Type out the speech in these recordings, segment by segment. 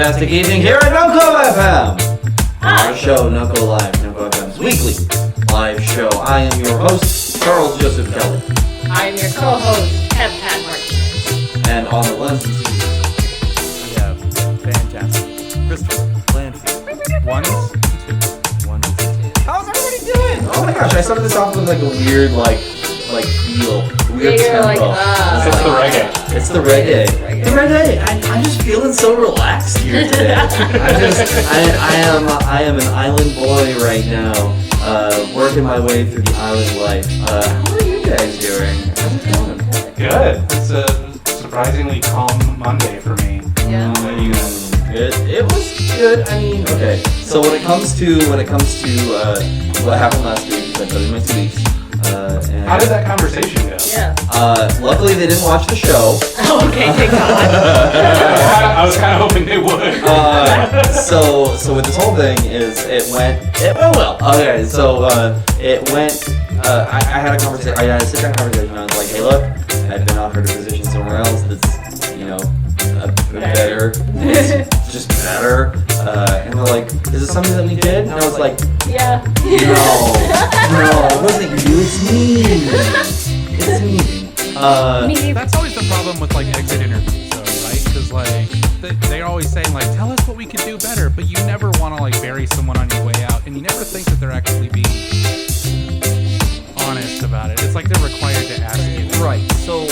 fantastic evening here at NoCo FM. Our show, NoCo Live, NoCo FM's weekly live show. I am your host, Charles Joseph Kelly. I am your co-host, Sept Martinez. And on the lens, we have fantastic Christopher Lancy. One, two. How's everybody doing? Oh my gosh, I started this off with like a weird feel, weird You're tempo. like, It's the reggae. It's the reggae. The reggae. I'm just feeling so relaxed here today. I am an island boy right now, working my way through the island life. How are you guys doing? How's it going? Good. It's a surprisingly calm Monday for me. Yeah. It was good. I mean, okay. So when it comes to what happened last week, I put in my 2 weeks. And How did that conversation go? Yeah. Luckily, they didn't watch the show. Okay, thank God. I was kind of hoping they would. So with this whole thing it went well. Okay, so it went. I had a conversation. I had a sit-down conversation. I was like, hey, look, I've been offered a position somewhere else that's, better. It's just better. And they're like, is it something that we did? And I was like, Yeah. no, it wasn't you. It's me. It's me. That's always the problem with exit interviews, though, right? Because they're always saying tell us what we can do better, but you never want to bury someone on your way out, and you never think that they're actually being honest about it. It's like they're required to ask you. Right. So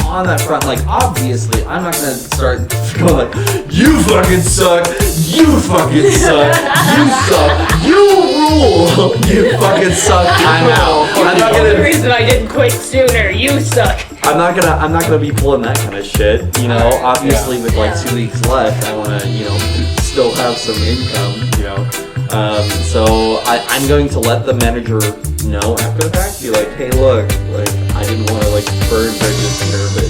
on that front, obviously, I'm not gonna start going you fucking suck, you fucking suck, you suck, you rule, you fucking suck. I'm out. I'm not The gonna. reason I didn't quit sooner, you suck. I'm not gonna be pulling that kind of shit. Obviously with 2 weeks left, I wanna still have some income. So I'm going to let the manager know after the fact. Be like, hey, look, I didn't want to burn bridges here, but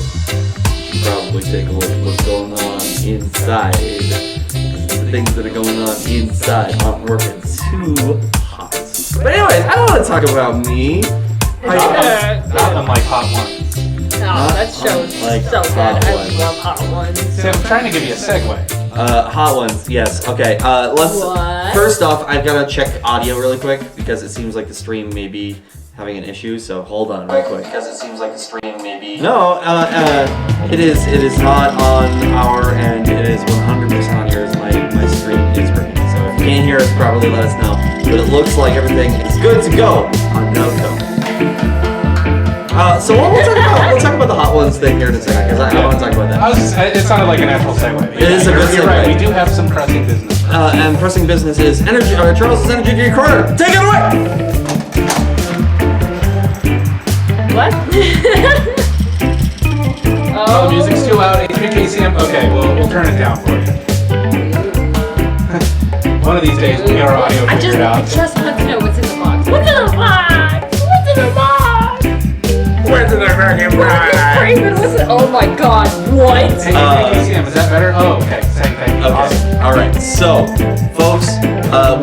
you should probably take a look at what's going on inside. The things that are going on inside aren't working too hot. But anyways, I don't want to talk about me. Not unlike Hot Ones. No, that show's so good. I love Hot Ones. See, I'm trying to give you a segue. Hot Ones, yes. Okay, let's. What? First off, I've got to check audio really quick because it seems like the stream may be having an issue. So hold on, real quick. Because it seems like the stream may be. No, it is. It is not on our end. It is 100% on yours. My stream is working. So if you can't hear us properly, let us know. But it looks like everything is good to go on NoCo. So we'll talk about the Hot Ones thing here in a second because I want to talk about that. It sounded like a natural segue. It is a good You're segue. right. We do have some pressing business. And pressing business is Charles' Energy Drink Corner. Take it away! What? Oh, the music's too loud. HPKCM. Okay, we'll turn it down for you. One of these days we'll get our audio figured out. I just want to know what's in the box. What's in the box? What's in the box? Where's the fucking Oh my God! What? Hey, HPKCM, is that better? Oh, okay. Thank you. Awesome. Okay, alright, so, folks,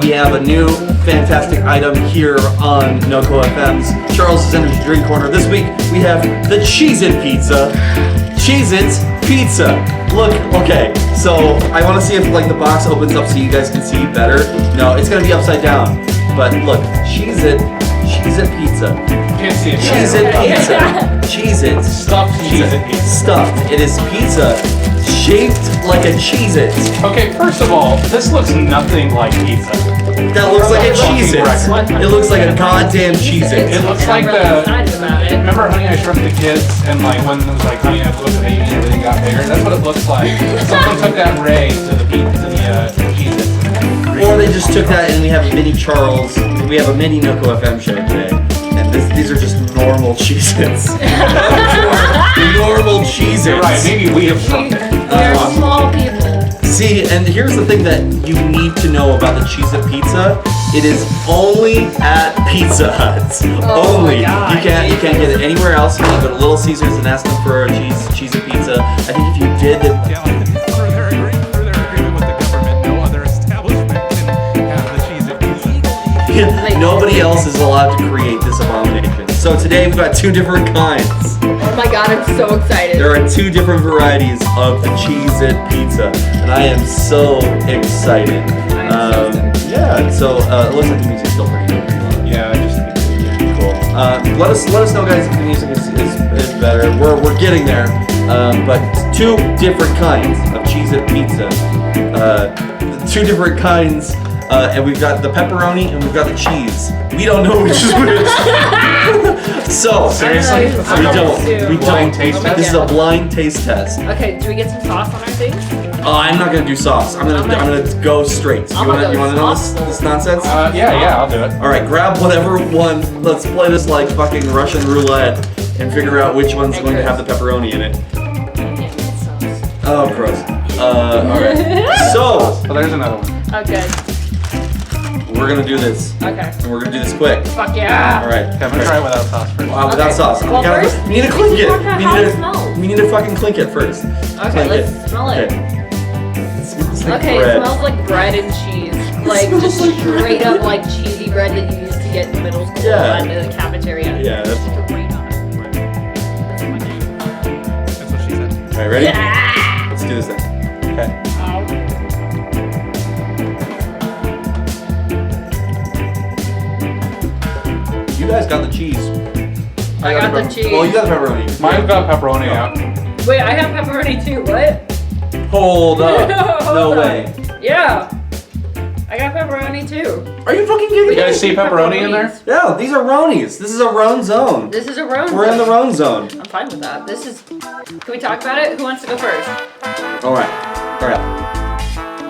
we have a new fantastic item here on NoCo FM's Charles' Energy Drink Corner. This week, we have the Cheez-It Pizza. Cheez-It Pizza. Look, okay, so I want to see if, the box opens up so you guys can see better. No, it's going to be upside down. But look, Cheez-It Pizza. Can't see it. Cheez-It Pizza. Cheez-It. Stuffed Cheez-It pizza. Stuffed. It is pizza shaped like a Cheez-It. Okay, first of all, this looks nothing like pizza. That looks like a Cheez-It. It looks like a goddamn Cheez-It. It looks like remember Honey, I Shrunk the Kids, and when it was Honey, I Blew Up the Baby and everything got bigger? That's what it looks like. Someone took that Ray to the Cheez-It. Or they just took that and we have a mini Charles. We have a mini NoCo FM show today. And these are just normal Cheez-Its. Normal Cheez-Its. You're right, maybe we have shrunk it. They're small people. See, and here's the thing that you need to know about the Cheez-It Pizza. It is only at Pizza Hut. Oh only. My God. You can't get it anywhere else. You can go to Little Caesars and ask them for a Cheez-It Pizza. I think if you did that. Yeah, through their agreement with the government, no other establishment can have the Cheez-It Pizza. Nobody else is allowed to create this abomination. So today we've got two different kinds. Oh my god, I'm so excited. There are 2 different varieties of the Cheez-It pizza, and I am so excited. Yeah, so it looks like the music's still pretty good. Yeah, I just Cool. Let us know, guys, if the music is better. We're getting there. But 2 different kinds of Cheez-It pizza. 2 different kinds, and we've got the pepperoni and we've got the cheese. We don't know which is which. So seriously, we don't. Taste test? This is a blind taste test. Okay, do we get some sauce on our things? I'm not gonna do sauce. I'm gonna go straight. You wanna know this nonsense? Yeah, I'll do it. All right, grab whatever one. Let's play this like fucking Russian roulette and figure out which one's going to have the pepperoni in it. Oh, gross. All right. So, there's another one. Okay. We're gonna do this. Okay. And we're gonna do this quick. Fuck yeah. All right. Okay, I'm gonna try it without sauce first. Without sauce. Well, first, we need to clink it. We need to fucking clink it first. Okay, Clink let's smell it. Okay. It smells like Okay, bread. it smells like bread and cheese. Like just straight up like cheesy bread that you used to get in middle school at the cafeteria. Yeah. Just straight up. That's what she said. All right, ready? Yeah. Let's do this then. Okay. You guys got the cheese. I got the cheese. Well, you got the pepperoni. Mine's got pepperoni out. Wait, I have pepperoni too. What? Hold up. Hold No up. way. Yeah. I got pepperoni too. Are you fucking kidding You me? guys see pepperoni in there? Yeah, these are Ronies. This is a Roan zone. This is a roan. We're in the Roan zone. I'm fine with that. This is. Can we talk about it? Who wants to go first? All right.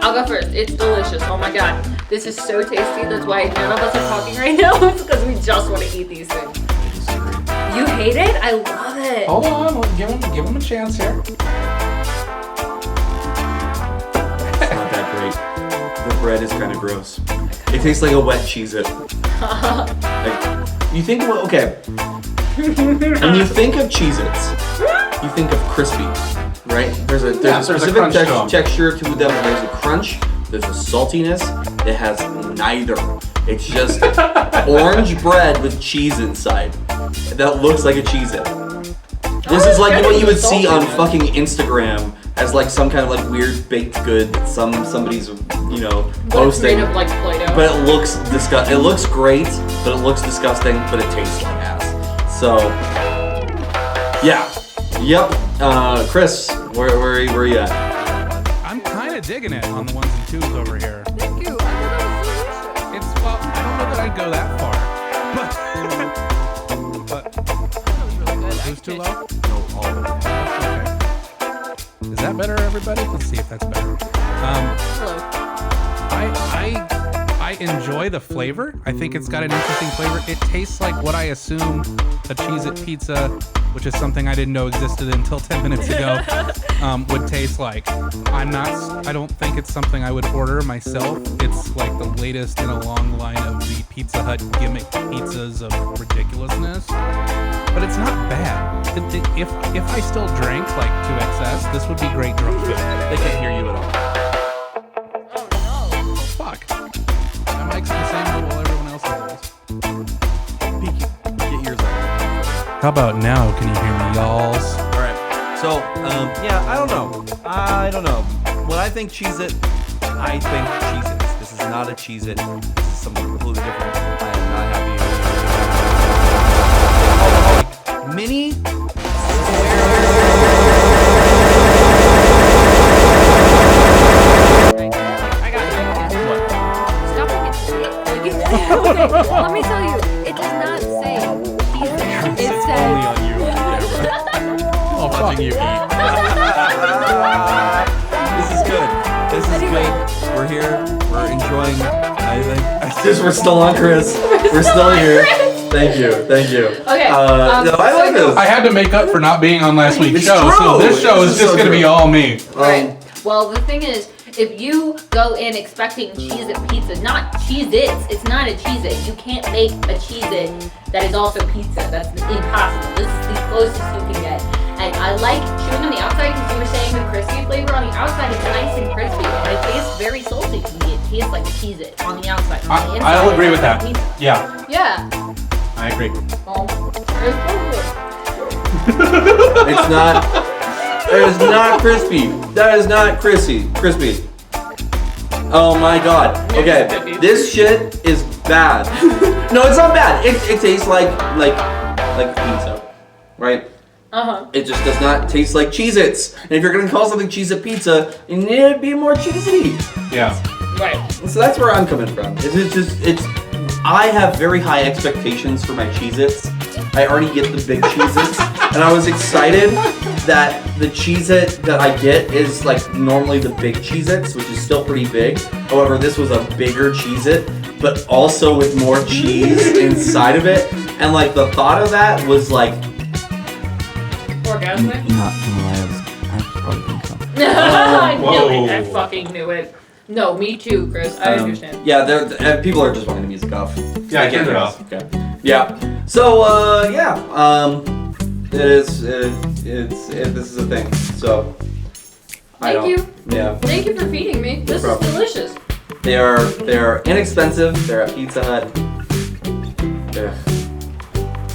I'll go first. It's delicious. Oh my god. This is so tasty. That's why none of us are talking right now. It's because we just want to eat these things. You hate it? I love it. Hold on, give him a chance here. It's not that great. The bread is kind of gross. It tastes like a wet Cheez-It. Like, you think, okay. When you think of Cheez-Its, you think of crispy, right? There's a specific crunch to 'em. texture to them. There's a crunch. There's a saltiness. It has neither. It's just orange bread with cheese inside. That looks like a Cheez-It. This is like what you would see on fucking Instagram as like some kind of like weird baked good that somebody's posting. Made of like Play-Doh. But it looks It looks great, but it looks disgusting. But it tastes like ass. So, yeah, yep. Chris, where are you at? I'm kind of digging it on the 1s and 2s over here. Thank you. I It's, well, I don't know that I'd go that far, but it was too low? No, all of it. Okay. Is that better, everybody? Let's see if that's better. Hello. I enjoy the flavor. I think it's got an interesting flavor. It tastes like what I assume a Cheez-It pizza, which is something I didn't know existed until 10 minutes ago, would taste like. I don't think it's something I would order myself. It's like the latest in a long line of the Pizza Hut gimmick pizzas of ridiculousness. But it's not bad. If I still drank like to excess, this would be great drunk food. They can't hear you at all. Fuck. My mic's at the same level everyone else is. Get yours up. How about now? Can you hear me, y'alls? All right. So, yeah, I don't know. When I think Cheez-It, I think Cheez-Its. This is not a Cheez-It. This is something completely different. I am not happy. Mini. Okay, let me tell you, it does not say pizza. It says. Only on you. Oh, fuck. You eat. This is good. This is good. We're here. We're enjoying. I think. We're still on, Chris. We're still here. Thank you. Okay. No, I like this. I had to make up for not being on last week's It's show, true. so this show is This is just so going to be true. all me. Right. Well, the thing is, if you go in expecting Cheez-It pizza, not Cheez-Its, it's not a Cheez-It. You can't make a Cheez-It that is also pizza. That's impossible. This is the closest you can get. And I like chewing on the outside because you were saying the crispy flavor on the outside is nice and crispy. And it tastes very salty to me. It tastes like a Cheez-It on the outside. On the inside, I'll agree with it's that. pizza. Yeah, Yeah. I agree. Well, it's perfect. It's not. It is not crispy. That is not crispy. Oh my god. Okay, this shit is bad. No, it's not bad. It tastes like pizza, right? It just does not taste like Cheez-Its. And if you're gonna call something Cheez-It pizza, it need to be more cheesy. Yeah. Right. So that's where I'm coming from. I have very high expectations for my Cheez-Its. I already get the big Cheez-Its, and I was excited that the Cheez-It that I get is like normally the big Cheez-Its, which is still pretty big. However, this was a bigger Cheez-It, but also with more cheese inside of it. And like the thought of that was like Orgasmic? not gonna lie, I probably think so. I knew Whoa. it. I fucking knew it. No, me too, Chris. I understand. Yeah, people are just wanting the music off. Yeah, I can't turn it off. Okay. Yeah. So this is a thing. So Thank you. Yeah. Thank you for feeding me. This is problem. delicious. They're inexpensive. They're at Pizza Hut.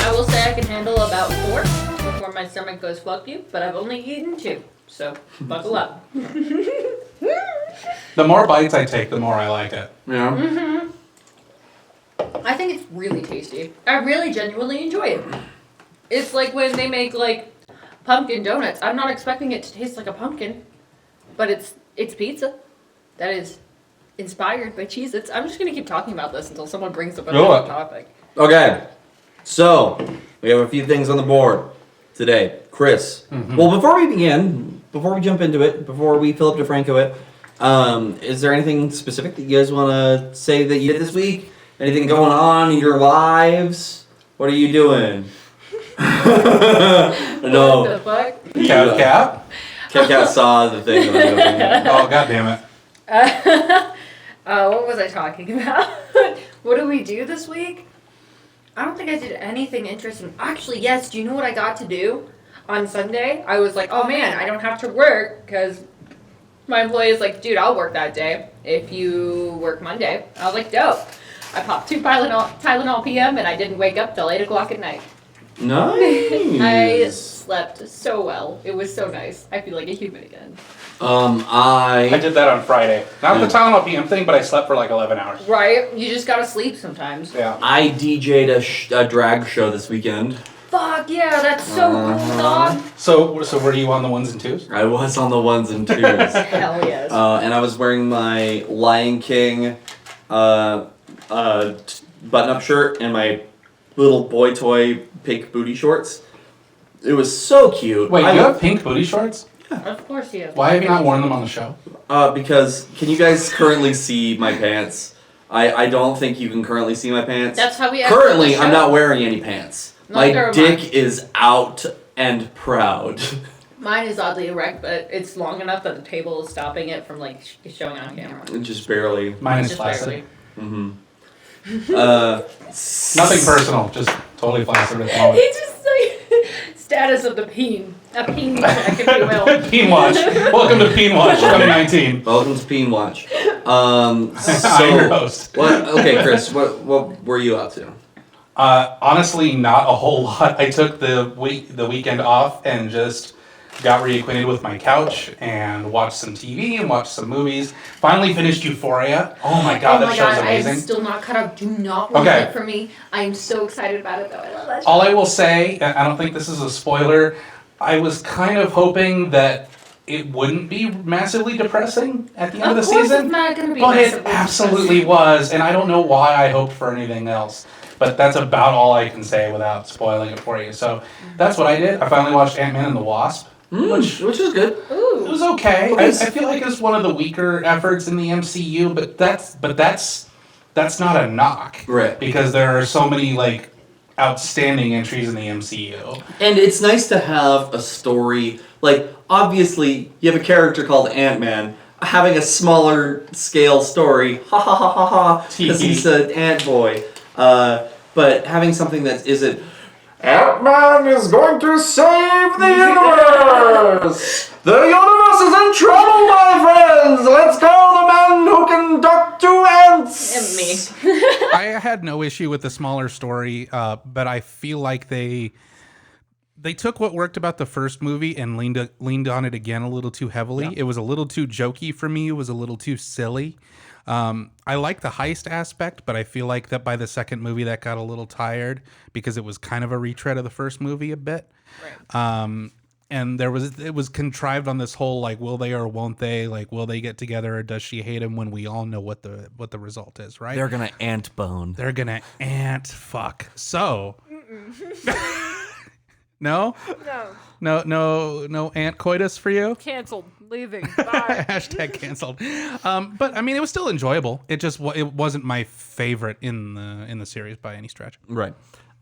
I will say I can handle about 4 before my stomach goes fuck you, but I've only eaten 2, so buckle up. The more bites I take, the more I like it. Yeah. I think it's really tasty. I really genuinely enjoy it. It's like when they make like pumpkin donuts. I'm not expecting it to taste like a pumpkin, but it's pizza that is inspired by Cheez-Its. I'm just gonna keep talking about this until someone brings up another topic. Okay. So we have a few things on the board today, Chris. Well, before we jump into it, before we Philip DeFranco it, is there anything specific that you guys want to say that you did this week? Anything going on in your lives? What are you doing? No. What the fuck? Cap? Cat saw the thing. That I was doing. Oh, god damn it. What was I talking about? What did we do this week? I don't think I did anything interesting. Actually, yes. Do you know what I got to do on Sunday? I was like, oh man, I don't have to work because my employee is like, dude, I'll work that day if you work Monday. I was like, dope. I popped 2 Tylenol PM and I didn't wake up till 8 o'clock at night. Nice. I slept so well. It was so nice. I feel like a human again. I did that on Friday. Not the Tylenol PM thing, but I slept for like 11 hours. Right? You just gotta sleep sometimes. Yeah. I DJ'd a drag show this weekend. Fuck yeah, that's so cool, dog. So were you on the 1s and 2s? I was on the 1s and 2s. Hell yes. And I was wearing my Lion King button-up shirt and my little boy toy pink booty shorts. It was so cute. Wait, you have pink booty shorts? Of course he is. Why have you not worn them on the show? Because can you guys currently see my pants? I don't think you can currently see my pants. That's how we Currently, I'm not wearing any pants. Neither My am dick I. is out and proud. Mine is oddly erect, but it's long enough that the table is stopping it from like showing on camera. Just barely. Mine is Just flaccid. barely. Nothing personal, just totally flaccid at the moment. He just like status of the peen. A peen check, if you will. Peen Watch. Welcome to Peen Watch 2019. Welcome to Peen Watch. I'm your host. Okay, Chris, what were you up to? Honestly, not a whole lot. I took the weekend off and just got reacquainted with my couch and watched some TV and watched some movies. Finally finished Euphoria. Oh my god, that show's amazing. I am still not caught up. Do not ruin it for me. I am so excited about it though. I love that show. All I will say, and I don't think this is a spoiler, I was kind of hoping that it wouldn't be massively depressing at the end of the season. It's not gonna be But it massively absolutely was, and I don't know why I hoped for anything else. But that's about all I can say without spoiling it for you. So that's what I did. I finally watched Ant-Man and the Wasp. Which is good. Ooh. It was okay. I feel like it's one of the weaker efforts in the MCU, but that's not a knock. Right. Because there are so many like outstanding entries in the MCU. And it's nice to have a story. Like, obviously, you have a character called Ant-Man. Having a smaller scale story, ha ha ha ha ha, because he's an ant boy. But having something that isn't, Ant-Man is going to save the universe! The universe is in trouble, my friends! Let's call the man who can talk to ants! And me. I had no issue with the smaller story, but I feel like they they took what worked about the first movie and leaned on it again a little too heavily. Yeah. It was a little too jokey for me. It was a little too silly. I like the heist aspect, but I feel like that by the second movie that got a little tired because it was kind of a retread of the first movie a bit. Right. And it was contrived on this whole like, will they or won't they? Like, will they get together or does she hate him? When we all know what the result is, right? They're gonna ant bone. They're gonna ant fuck. So, no ant coitus for you. Canceled. Leaving. Bye. Hashtag canceled. But I mean, it was still enjoyable. It wasn't my favorite in the series by any stretch. Right.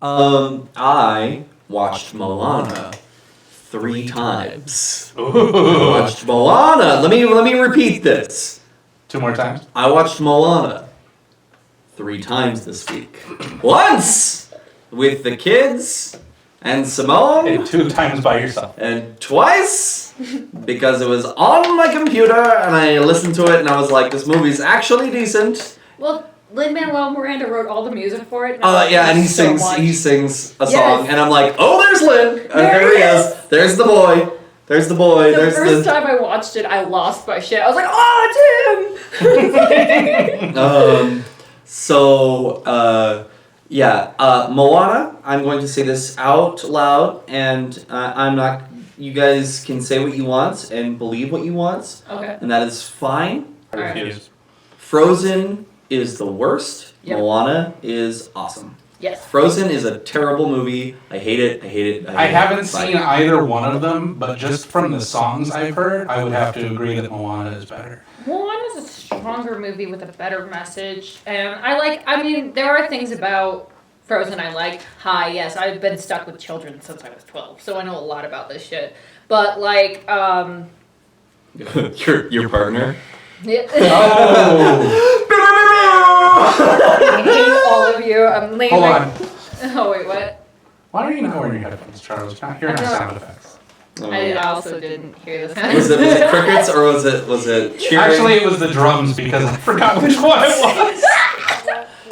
I watched Moana 3 times. I watched Moana. Let me repeat this. 2 more times. I watched Moana 3 times this week. Once with the kids and Simone. And 2 times by yourself. And twice because it was on my computer and I listened to it and I was like, this movie's actually decent. Well, Lin-Manuel Miranda wrote all the music for it. Yeah, and he sings a song, and I'm like, oh, there's Lin, and there he is. There's the boy. There's the boy. The first time I watched it, I lost my shit. I was like, oh, Tim. Moana. I'm going to say this out loud, and I'm not. You guys can say what you want and believe what you want. Okay. And that is fine. I refuse. Frozen is the worst. Yep. Moana is awesome. Yes. Frozen is a terrible movie. I hate it. I haven't seen either one of them, but just from the songs I've heard, I would have to agree that Moana is better. Moana is a stronger movie with a better message, and there are things about Frozen I like. Yes, I've been stuck with children since I was 12, so I know a lot about this shit. But your partner. Yeah. Oh. I hate all of you. I'm leaving. Hold on. Oh wait, what? Why are you not wearing your headphones, Charles? You're not hearing our sound effects. I also didn't hear this. Was it crickets or was it cheering? Actually, it was the drums because I forgot which one it was.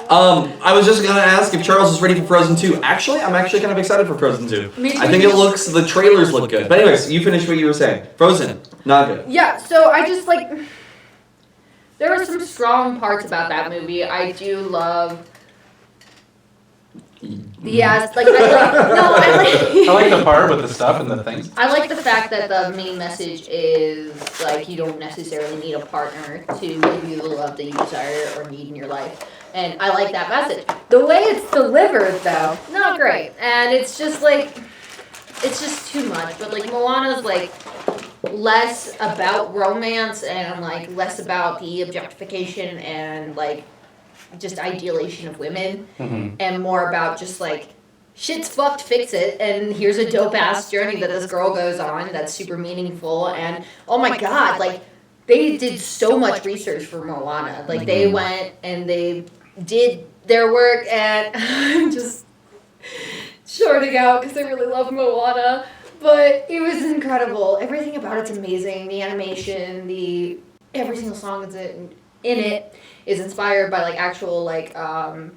I was just gonna ask if Charles was ready for Frozen 2. Actually, I'm actually kind of excited for Frozen 2. I think the trailers look good. But anyways, you finish what you were saying. Frozen, not good. Yeah, so I just there are some strong parts about that movie. I do love. Yes, I like the part with the stuff and the things. I like the fact that the main message is you don't necessarily need a partner to give you the love that you desire or need in your life. And I like that message. The way it's delivered, though, not great. And it's just it's just too much. But Moana's less about romance and less about the objectification and just idealization of women, and more about just shit's fucked, fix it, and here's a dope ass journey that this girl goes on that's super meaningful. And oh my god, they did so much research for Moana. They went and they did their work, and I'm just shorting out because I really love Moana. But it was incredible. Everything about it's amazing. The animation, every single song that's in it is inspired by actual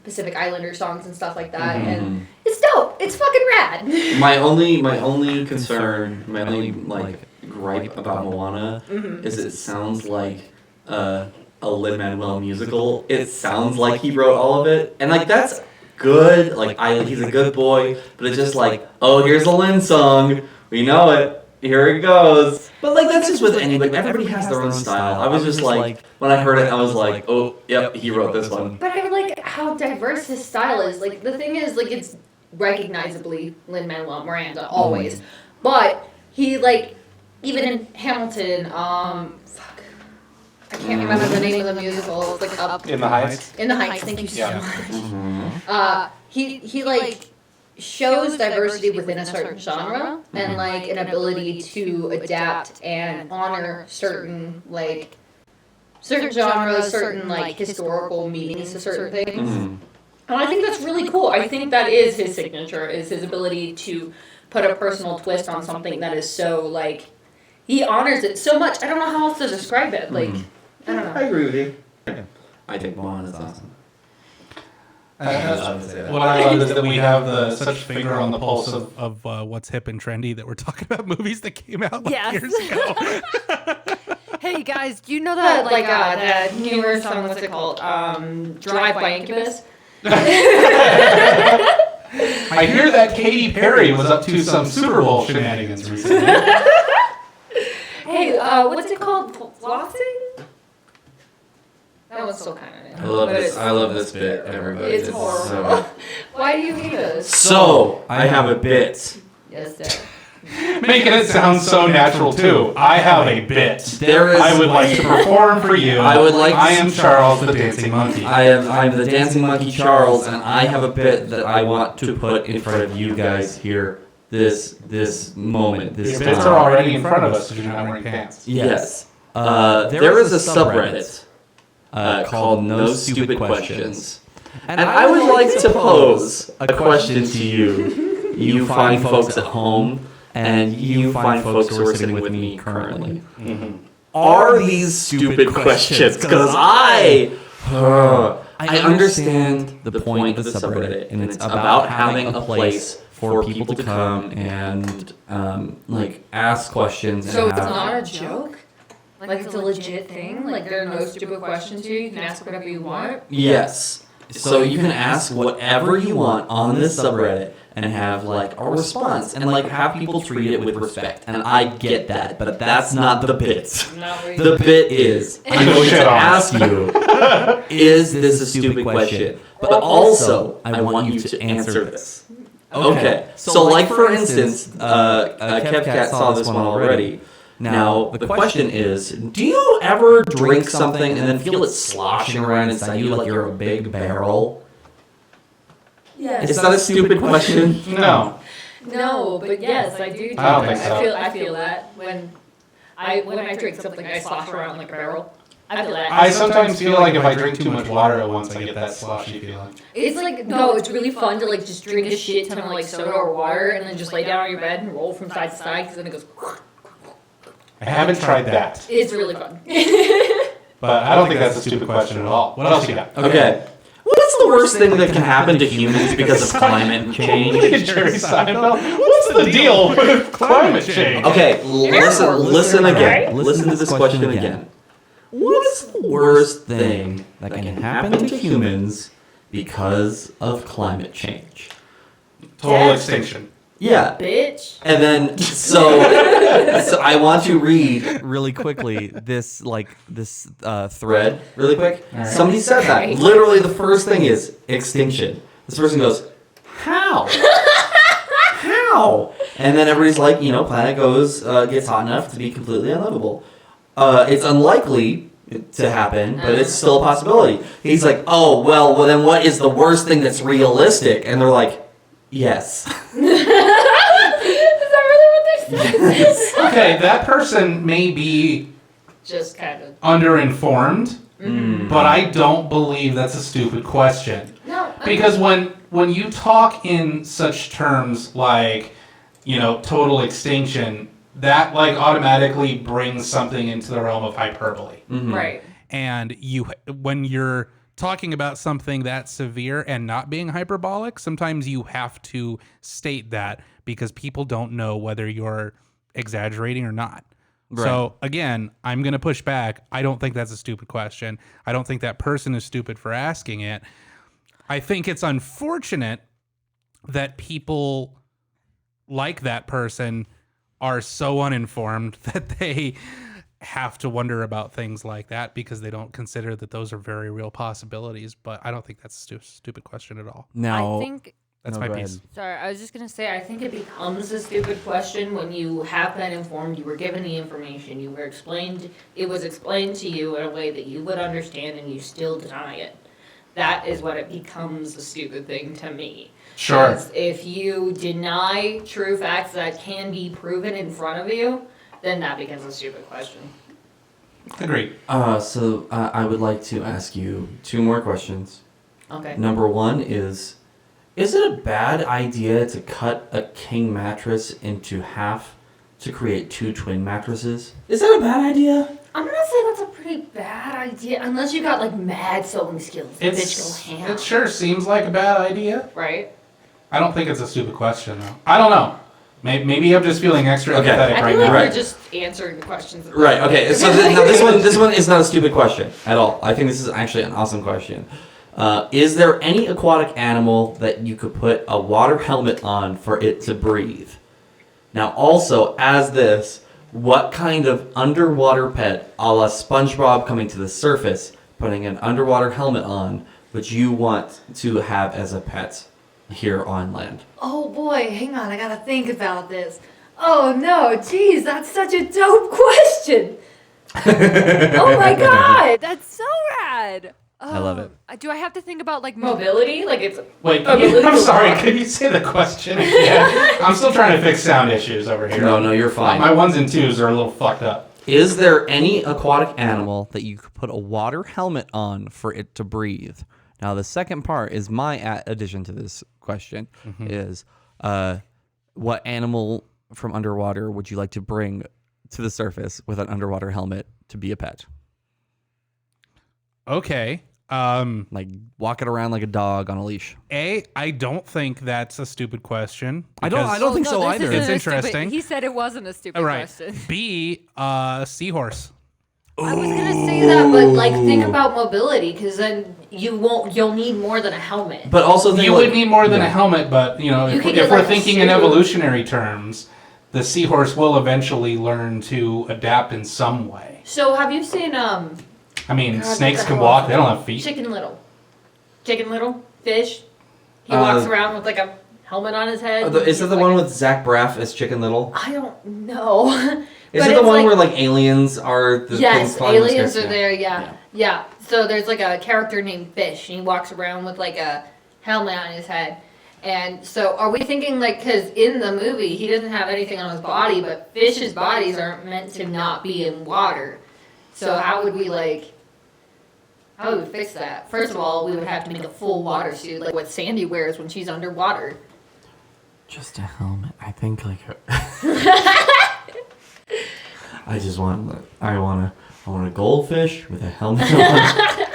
Pacific Islander songs and stuff like that, and it's dope. It's fucking rad. My only concern, my only gripe about Moana is it sounds like a Lin-Manuel musical. It sounds like he wrote all of it, and that's good. He's a good boy, but it's just oh, here's a Lin song. We know it. Here it goes. But that's just with anybody. Everybody has their own style. I was just when I heard it, I was oh, yep, he wrote this one. But I like how diverse his style is. The thing is, it's recognizably Lin-Manuel Miranda always. But he even in Hamilton, I can't remember the name of the musical. It's up In the Heights. In the Heights. Thank you so much. He shows diversity within a certain genre and an ability to adapt and honor certain genres, certain historical meanings to certain things. And I think that's really cool. I think that is his signature, is his ability to put a personal twist on something that is so he honors it so much. I don't know how else to describe it. I don't know. I agree with you. I think Moana is awesome. What I love is that we have such finger on the pulse of what's hip and trendy that we're talking about movies that came out like Yes. years ago. Hey guys, do you know that that newer song, what's it called? Drive by Incubus. I hear that Katy Perry was up to some Super Bowl shenanigans recently. Hey, what's it called? Flossing? That one's still kind of. I love this bit, everybody. It's horrible. Why do you hate us? So I have a bit. Yes, sir. Making it sound so natural too. I have a bit. There is. I would like to perform for you. I would like. I am Charles the Dancing Monkey. I'm the Dancing Monkey Charles, and I have a bit that I want to put in front of you guys here. This moment. This Your bits are already in front of us because you're not wearing pants. Yes. There is a subreddit called No Stupid Questions. And I would like to pose a question to you, you fine folks at home, and you fine folks who are sitting with me currently. Mm-hmm. Are these stupid questions? Because I understand the point of the subreddit, and it's about having a place for people to come and ask questions. So and it's not a joke? Like it's a legit thing? Like there are no stupid questions here? You can ask whatever you want? Yes. So you can ask whatever you want on this subreddit and have a response and have people treat it with respect. And I get that, but that's not the bit. Not really. The bit is I'm going to ask you, is this a stupid question? But also, I want you to answer this. Okay. So for instance, KevCat saw this one already. Now, the question is, do you ever drink something and then feel it sloshing around inside you like you're a big barrel? Yes. Is that a stupid question? No. No, but yes, I do. I don't think so. I feel that when I drink something, I slosh around like a barrel. I feel that. I sometimes feel like if I drink too much water at once, I get that sloshy feeling. It's it's really fun to just drink a shit ton of soda or water and then just lay down on your bed and roll from side to side because then it goes. I haven't tried that. It's really fun. But I don't think that's a stupid question at all. What else you got? Okay. What's the worst thing that can happen to humans because of climate change? Look at Jerry Seinfeld. What's the deal with climate change? Okay, listen again. Listen to this question again. What's the worst thing that can happen to humans because of climate change? Total extinction. Yeah. Bitch. And then, so I want to read really quickly this thread really quick. Right. Somebody said that. Literally the first thing is extinction. This person goes, how? How? And then everybody's like, planet gets hot enough to be completely unlivable. It's unlikely to happen, but it's still a possibility. He's like, oh, well, then what is the worst thing that's realistic? And they're like, yes. Is that really what they said? Yes. Okay, that person may be Just kind of. underinformed, but I don't believe that's a stupid question. No. Because when you talk in such terms like, total extinction, that automatically brings something into the realm of hyperbole. Mm-hmm. Right. And when you're talking about something that severe and not being hyperbolic, sometimes you have to state that because people don't know whether you're exaggerating or not. Right. So again, I'm going to push back. I don't think that's a stupid question. I don't think that person is stupid for asking it. I think it's unfortunate that people like that person are so uninformed that they have to wonder about things like that because they don't consider that those are very real possibilities. But I don't think that's a stupid question at all. I think That's my piece. Sorry, I was just gonna say I think it becomes a stupid question when you have been informed, you were given the information, it was explained to you in a way that you would understand and you still deny it. That is what it becomes a stupid thing to me. Sure. If you deny true facts that can be proven in front of you, then that becomes a stupid question. Agreed. So I would like to ask you 2 more questions. Okay. Number 1 is it a bad idea to cut a king mattress into half to create 2 twin mattresses? Is that a bad idea? I'm gonna say that's a pretty bad idea, unless you got like mad sewing skills. The bitch go ham. It sure seems like a bad idea. Right? I don't think it's a stupid question, though. I don't know. Maybe I'm just feeling extra Okay. empathetic I right feel like now. Right. we're just answering the questions. Right. Okay. So now this one is not a stupid question at all. I think this is actually an awesome question. Is there any aquatic animal that you could put a water helmet on for it to breathe? Now, also, as this, what kind of underwater pet, a la SpongeBob coming to the surface, putting an underwater helmet on, would you want to have as a pet here on land? Oh boy, hang on, I gotta think about this. Oh no, geez, that's such a dope question. Oh my god, that's so rad. I love it. Do I have to think about like Mobility? Like it's. Wait, Ability I'm to sorry. walk. Could you say the question again? I'm still trying to fix sound issues over here. No, you're fine. My ones and twos are a little fucked up. Is there any aquatic animal that you could put a water helmet on for it to breathe? Now, the second part is my addition to this question is what animal from underwater would you like to bring to the surface with an underwater helmet to be a pet? Okay. Like walk it around like a dog on a leash. I don't think that's a stupid question. I don't think so either. It's interesting. He said it wasn't a stupid All right. question. B, seahorse. I was gonna say that, but like think about mobility, because then you'll need more than a helmet. But also think You like, would need more than a helmet, but you know, You if could get, we're like, a thinking in suit. evolutionary terms, the seahorse will eventually learn to adapt in some way. So have you seen I mean, God, snakes what the can hell walk; is they don't have feet. Chicken Little fish? He walks around with like a helmet on his head. is it the one with Zach Braff as Chicken Little? I don't know. Is But it the it's one like- where like aliens are the Yes, things climbing the aliens stairs? are there. Yeah. So there's like a character named Fish, and he walks around with like a helmet on his head. And so, are we thinking like, because in the movie he doesn't have anything on his body, but fish's bodies aren't meant to not be in water. So how would we like? How would we fix that? First of all, we would have to make a full water suit, like what Sandy wears when she's underwater. Just a helmet. I think like I just want a goldfish with a helmet on.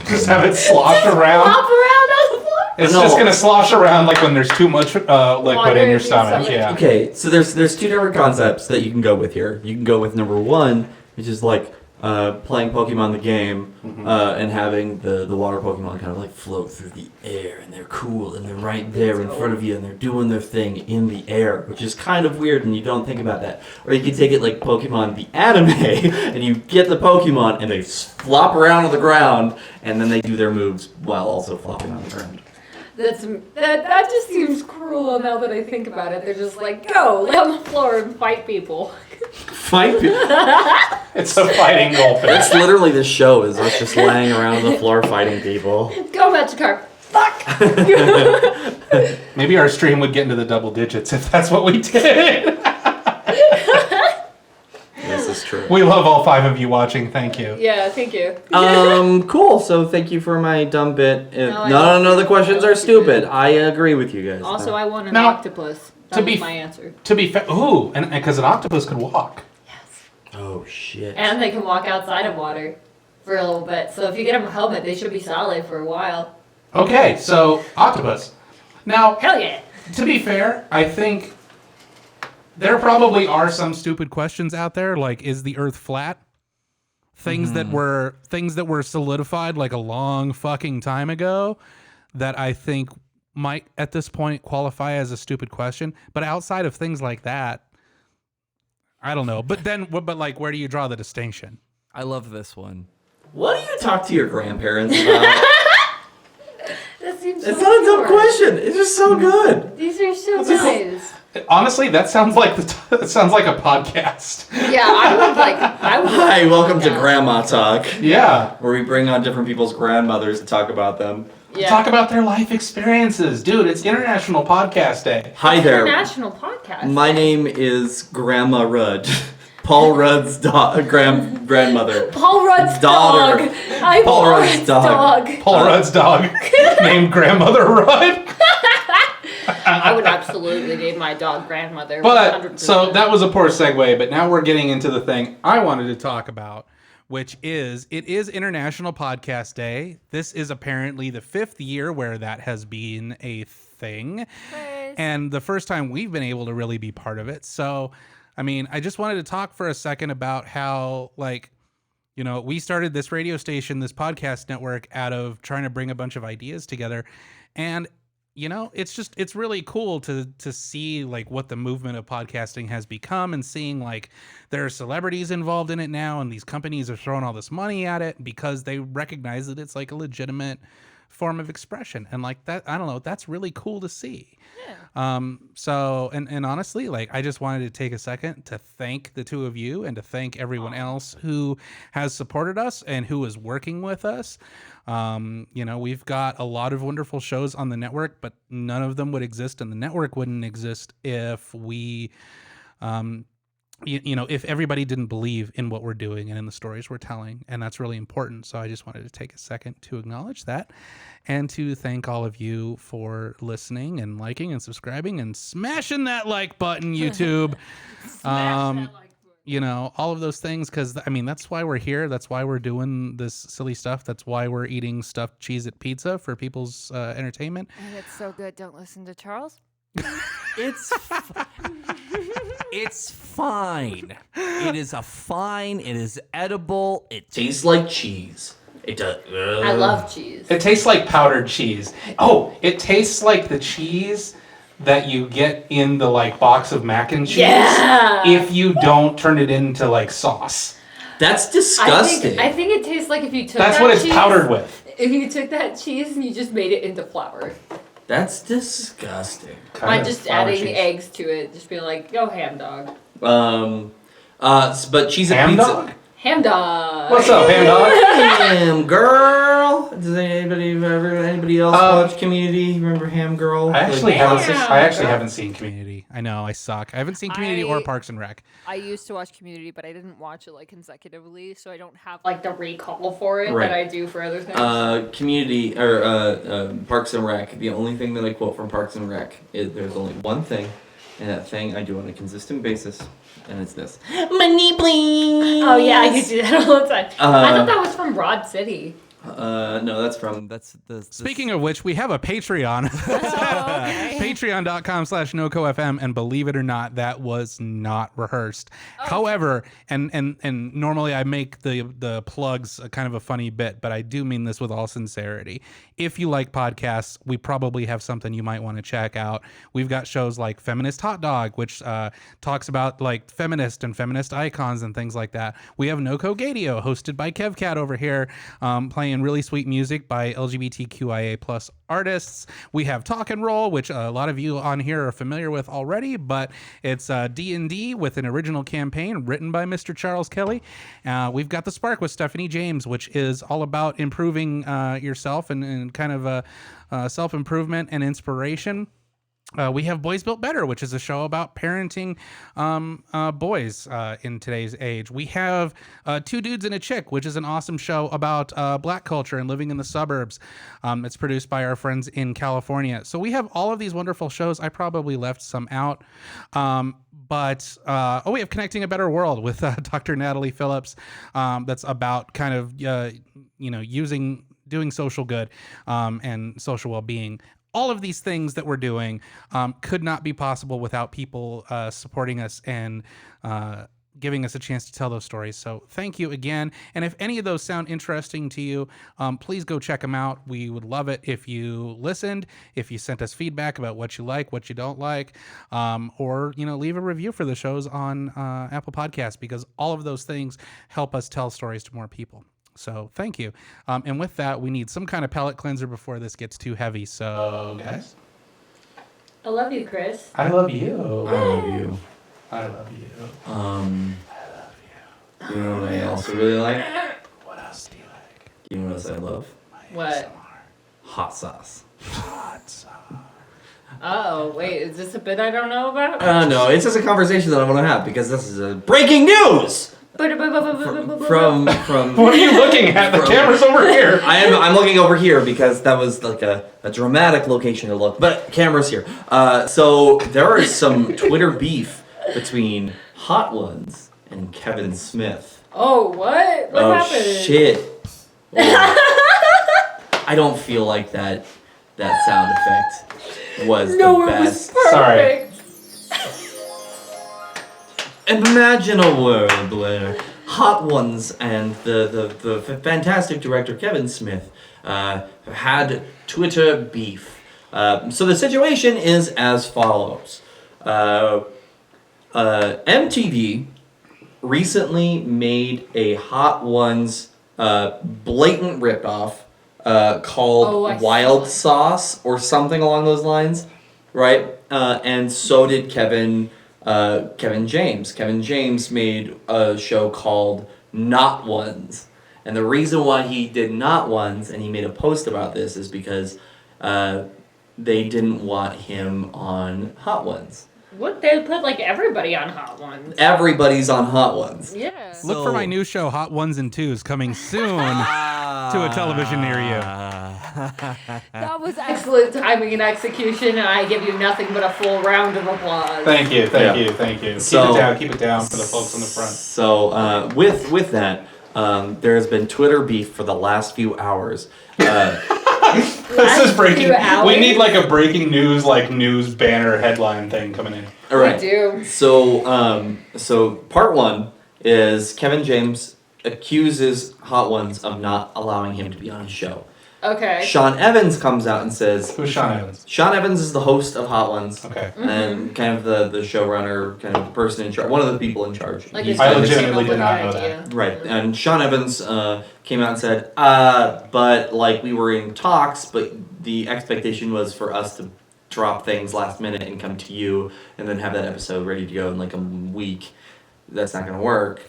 Just have it slosh around. Flop around on the floor. It's No. just gonna slosh around like when there's too much liquid Water in in your your stomach. stomach. Yeah. Okay, so there's two different concepts that you can go with here. You can go with number one, which is like playing Pokemon the game and having the water Pokemon kind of like float through the air, and they're cool and they're right there in front of you and they're doing their thing in the air, which is kind of weird and you don't think about that. Or you can take it like Pokemon the anime and you get the Pokemon and they flop around on the ground and then they do their moves while also flopping on the ground. That just seems cruel now that I think about it. They're just like, go, lay on the floor and fight people. Fight people. It's a fighting goldfish. That's literally the show, is us just laying around on the floor fighting people. Go, Magikarp. Fuck! Maybe our stream would get into the double digits if that's what we did. This is true. We love all 5 of you watching. Thank you. Yeah, thank you. Cool. So thank you for my dumb bit. I None of the don't questions think are so. stupid. I agree with you guys. Also, I want an Now, octopus. to That be was f- my answer. To be fair, ooh, and because an octopus could walk. Oh shit. And they can walk outside of water for a little bit. So if you get them a helmet, they should be solid for a while. Okay, so octopus. Now, Hell yeah! to be fair, I think there probably are some Stupid questions out there, like is the Earth flat? Things that were solidified like a long fucking time ago, that I think might at this point qualify as a stupid question. But outside of things like that, I don't know. But then, but like, where do you draw the distinction? I love this one. What do you talk to your grandparents about? That seems It's so not a dumb pure. question. It's just so good. These are so That's a cool- nice. honestly, that sounds like that sounds like a podcast. Yeah, I would. Hi, welcome to Yeah. Grandma Talk, Yeah. where we bring on different people's grandmothers to talk about them. Yeah. Talk about their life experiences. Dude, it's International Podcast Day. Hi there. International podcast. My name is Grandma Rudd. Paul Rudd's grandmother. Paul Rudd's Daughter. dog. I'm Paul Paul Rudd's Rudd's dog. dog. Paul Rudd's dog named Grandmother Rudd. I would absolutely name my dog grandmother. But 100%. so that was a poor segue, but now we're getting into the thing I wanted to talk about, which is it is International Podcast Day. This is apparently the 5th year where that has been a thing. Praise. And the first time we've been able to really be part of it. So, I mean, I just wanted to talk for a second about how, like, you know, we started this radio station, this podcast network out of trying to bring a bunch of ideas together. And, you know, it's really cool to see like what the movement of podcasting has become, and seeing like there are celebrities involved in it now, and these companies are throwing all this money at it because they recognize that it's like a legitimate form of expression. And like that, I don't know, that's really cool to see. So, and honestly, like, I just wanted to take a second to thank the two of you and to thank everyone else who has supported us and who is working with us. You know, we've got a lot of wonderful shows on the network, but none of them would exist, and the network wouldn't exist if we, you know, if everybody didn't believe in what we're doing and in the stories we're telling. And that's really important. So I just wanted to take a second to acknowledge that and to thank all of you for listening and liking and subscribing and smashing that like button, YouTube. You know, all of those things, because I mean, that's why we're here. That's why we're doing this silly stuff. That's why we're eating stuffed Cheez-It pizza for people's entertainment. And it's so good. Don't listen to Charles. It's fine. It is edible. It Tastes like cheese. It does. I love cheese. It tastes like powdered cheese. Oh, it tastes like the cheese that you get in the like box of mac and cheese. Yeah. If you don't turn it into like sauce. That's disgusting. I think it tastes like if you took That's that what it's cheese, powdered with. If you took that cheese and you just made it into flour. That's disgusting. Kind By of just flour adding cheese. eggs to it, just being like, go ham dog. But cheese Ham and pizza. dog? Ham dog. What's up, ham dog? Ham girl. Does anybody else watch Community? Remember Ham Girl? I actually haven't seen Community. I know, I suck. I haven't seen Community or Parks and Rec. I used to watch Community, but I didn't watch it like consecutively, so I don't have Like the recall for it Right. that I do for other things. Community or Parks and Rec. The only thing that I quote from Parks and Rec is there's only one thing, and that thing I do on a consistent basis, and it's this: money, please. Oh yeah, I do that all the time. I thought that was from Rod City. No, that's from. that's the Speaking of which, we have a Patreon. Patreon.com/NoCoFM, and believe it or not, that was not rehearsed. However, and normally I make the plugs a kind of a funny bit, but I do mean this with all sincerity. If you like podcasts, we probably have something you might want to check out. We've got shows like Feminist Hot Dog, which talks about like feminist and feminist icons and things like that. We have NoCo Gadio, hosted by KevCat over here, playing really sweet music by LGBTQIA plus artists. We have Talk and Roll, which a lot of you on here are familiar with already, but it's D&D with an original campaign written by Mr. Charles Kelly. We've got The Spark with Stephanie James, which is all about improving yourself and kind of self-improvement and inspiration. We have Boys Built Better, which is a show about parenting boys in today's age. We have Two Dudes and a Chick, which is an awesome show about black culture and living in the suburbs. It's produced by our friends in California. So we have all of these wonderful shows. I probably left some out. But we have Connecting a Better World with Dr. Natalie Phillips. That's about kind of, doing social good and social well-being. All of these things that we're doing could not be possible without people supporting us and giving us a chance to tell those stories. So thank you again. And if any of those sound interesting to you, please go check them out. We would love it if you listened, if you sent us feedback about what you like, what you don't like, or leave a review for the shows on Apple Podcasts, because all of those things help us tell stories to more people. So thank you. And with that, we need some kind of palate cleanser before this gets too heavy. So guys, I love you, Chris. I love you. I love you. I love you. You know what I also really like? what else do you like? You know what else I love? What? Hot sauce. Oh, wait, is this a bit I don't know about? No, it's just a conversation that I want to have because this is a breaking news. From What are you looking at? The camera's over here. I'm looking over here because that was like a dramatic location to look. But camera's here. So there is some Twitter beef between Hot Ones and Kevin Smith. Oh, what? What happened? Shit. I don't feel like that sound effect was No, the it was best. perfect. Imagine a world where Hot Ones and the fantastic director Kevin Smith had Twitter beef. So the situation is as follows. MTV recently made a Hot Ones blatant ripoff called Wild Sauce or something along those lines, right? And so did Kevin James. Kevin James made a show called Not Ones. And the reason why he did Not Ones, and he made a post about this, is because they didn't want him on Hot Ones. What? They put like everybody on Hot Ones. Everybody's on Hot Ones. Yeah. Look for my new show, Hot Ones and Twos, coming soon to a television near you. That was excellent timing and execution, and I give you nothing but a full round of applause. Thank you. So- Keep it down for the folks on the front. So with that, there has been Twitter beef for the last few hours. This is breaking. few hours? We need like a breaking news, like news banner headline thing coming in. All right. We do. So part one is Kevin James accuses Hot Ones of not allowing him to be on his show. Okay. Sean Evans comes out and says, Who's Sean Evans? Sean Evans is the host of Hot Ones. Okay. And kind of the showrunner, kind of the person in charge, one of the people in charge. Like He's a I kind of- legitimately did not know idea. that. Right, and Sean Evans came out and said, but like we were in talks, but the expectation was for us to drop things last minute and come to you and then have that episode ready to go in like a week. That's not gonna work.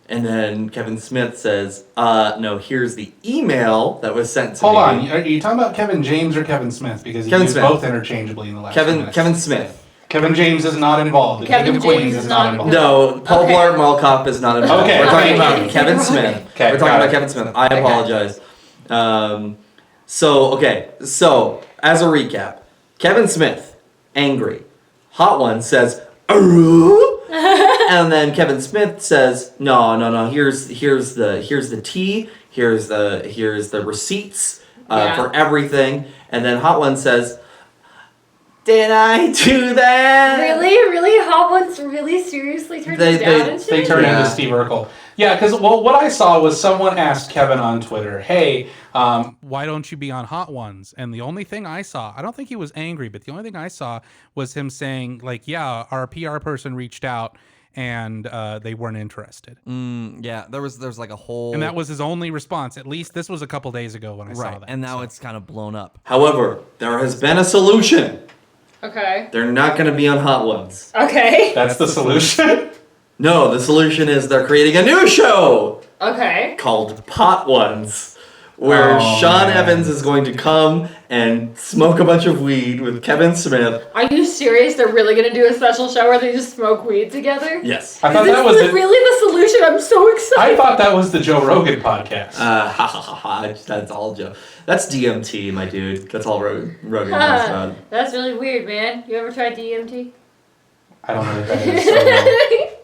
And then Kevin Smith says, no, here's the email that was sent to Hold me. on. Are you talking about Kevin James or Kevin Smith? Because you Kevin used Smith. both interchangeably in the last few minutes. Kevin Smith. Kevin James is not involved. The Kevin King of Queens James is is not not involved. No, Paul Okay. Blart Mall Cop is not involved. Okay, We're talking okay. about Kevin Smith. Okay, We're talking got about it. Kevin Smith. I Okay. apologize. So as a recap, Kevin Smith, angry. Hot One says, "Aroo?" And then Kevin Smith says, no, here's the tea, here's the receipts for everything. And then Hot One says, did I do that? Really? Hot Ones really seriously turned They- it down they- and shit? They turned Yeah. into Steve Urkel. Yeah, because what I saw was someone asked Kevin on Twitter, "Hey, Why don't you be on Hot Ones?" And the only thing I saw, I don't think he was angry, but the only thing I saw was him saying, like, yeah, our PR person reached out and they weren't interested. Yeah, there was like a whole... And that was his only response. At least this was a couple days ago when I saw right, that. and now so. it's kind of blown up. However, there has been a solution. Okay. They're not going to be on Hot Ones. Okay. that's the solution." No, the solution is they're creating a new show Okay. called Pot Ones, where Oh, Sean man. Evans is going to come and smoke a bunch of weed with Kevin Smith. Are you serious? They're really gonna do a special show where they just smoke weed together? Yes. I thought This that was is really the solution. I'm so excited. I thought that was the Joe Rogan podcast. Ha ha ha ha. That's all Joe. That's DMT, my dude. That's all Rogan talks about. That's really weird, man. You ever tried DMT? I don't know what that is.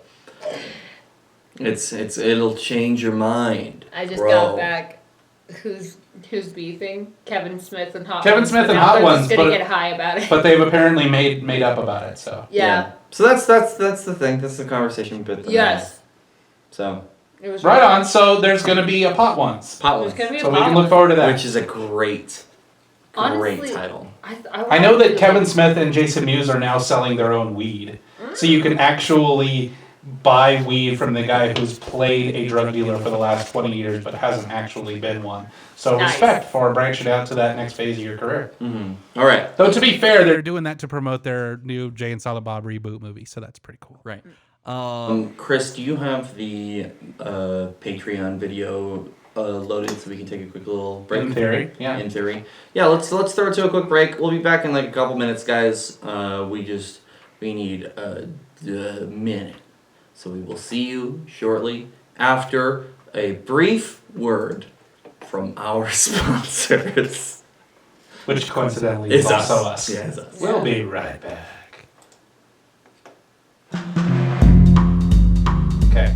So, It'll change your mind. I just bro. got back. Who's beefing? Kevin Smith and Hot Kevin Ones. Smith but and now Hot they're Ones, just gonna but- get high about it. but they've apparently made up about it. So yeah. So that's the thing. That's the conversation bit. Yes. So It was right on. So there's gonna be a Pot Ones. Pot There's Ones, gonna be a So we Hot can look Ones. forward to that. which is a great Honestly, title. I know that Kevin Smith and Jason Mewes are now selling their own weed. So you can actually buy weed from the guy who's played a drug dealer for the last 20 years but hasn't actually been one. So Nice. respect for branching out to that next phase of your career. All right. Though to be fair, They're they're doing that to promote their new Jay and Silent Bob reboot movie, so that's pretty cool. Right. Chris, do you have the Patreon video loaded so we can take a quick little break? in theory, yeah. In theory. Yeah, let's throw it to a quick break. We'll be back in like a couple minutes, guys. We need a minute. So we will see you shortly after a brief word from our sponsors. Which coincidentally It's is also us. us. Yeah, it's us. We'll be right back. Okay.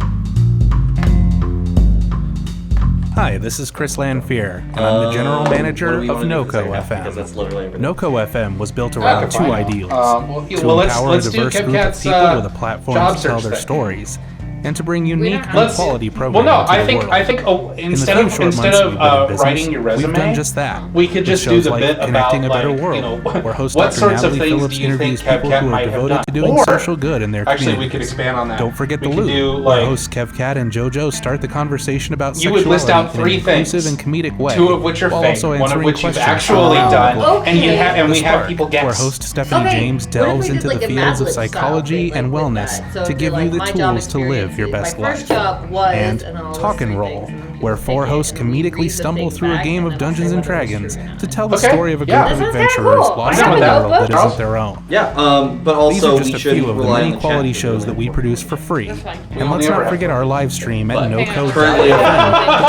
Hi, this is Chris Lanfear, and I'm the general manager what do we of wanna do for NoCo second half? Because FM. that's literally everything. NoCo FM was built around Okay, two fine. ideals. Well, To let's empower a do diverse group of KevCat's, people with a platform job to tell search their thing. stories, and to bring unique and Let's- quality Well, programming no, to I the think world. instead In of the few short months we've been in business, writing your resume, we've done just that. we could With just do shows the like bit about Connecting a Better like, World, you know, where host what Dr. sorts of Natalie things Phillips do you think interviews people KevCat who are might have devoted done? to doing Or, social good in their actually, we communities. could expand on that. Don't forget We The could Loop, do, where like- hosts KevCat and JoJo start the conversation about You would list sexuality out 3 in an inclusive things, and comedic way, 2 of which are while fake, also one of answering which you've questions actually from done, around the globe. and Okay. we The have Spark, people guess. where host Stephanie Okay, James what if delves we did, into like, the a fields of Mad Lib style psychology thing, and like, with wellness that? So to it'd be give you like the my job tools to live your experiences. best My life. first job was, And and I'll Talk and list Roll, things, and where we 4 take it hosts and we read comedically the stumble things through a back, game and of then I'll Dungeons say and whether it's Dragons true or not. to tell the Okay, story of a yeah. group of That sounds kinda adventurers cool. lost I'm in a down with that. world that Charles? isn't their own. Yeah, but These also are we just a should few of the rely on many the quality chat shows that we really produce for free. That's fine. And let's never not have forget to. our live stream at But NoCo.FM. currently,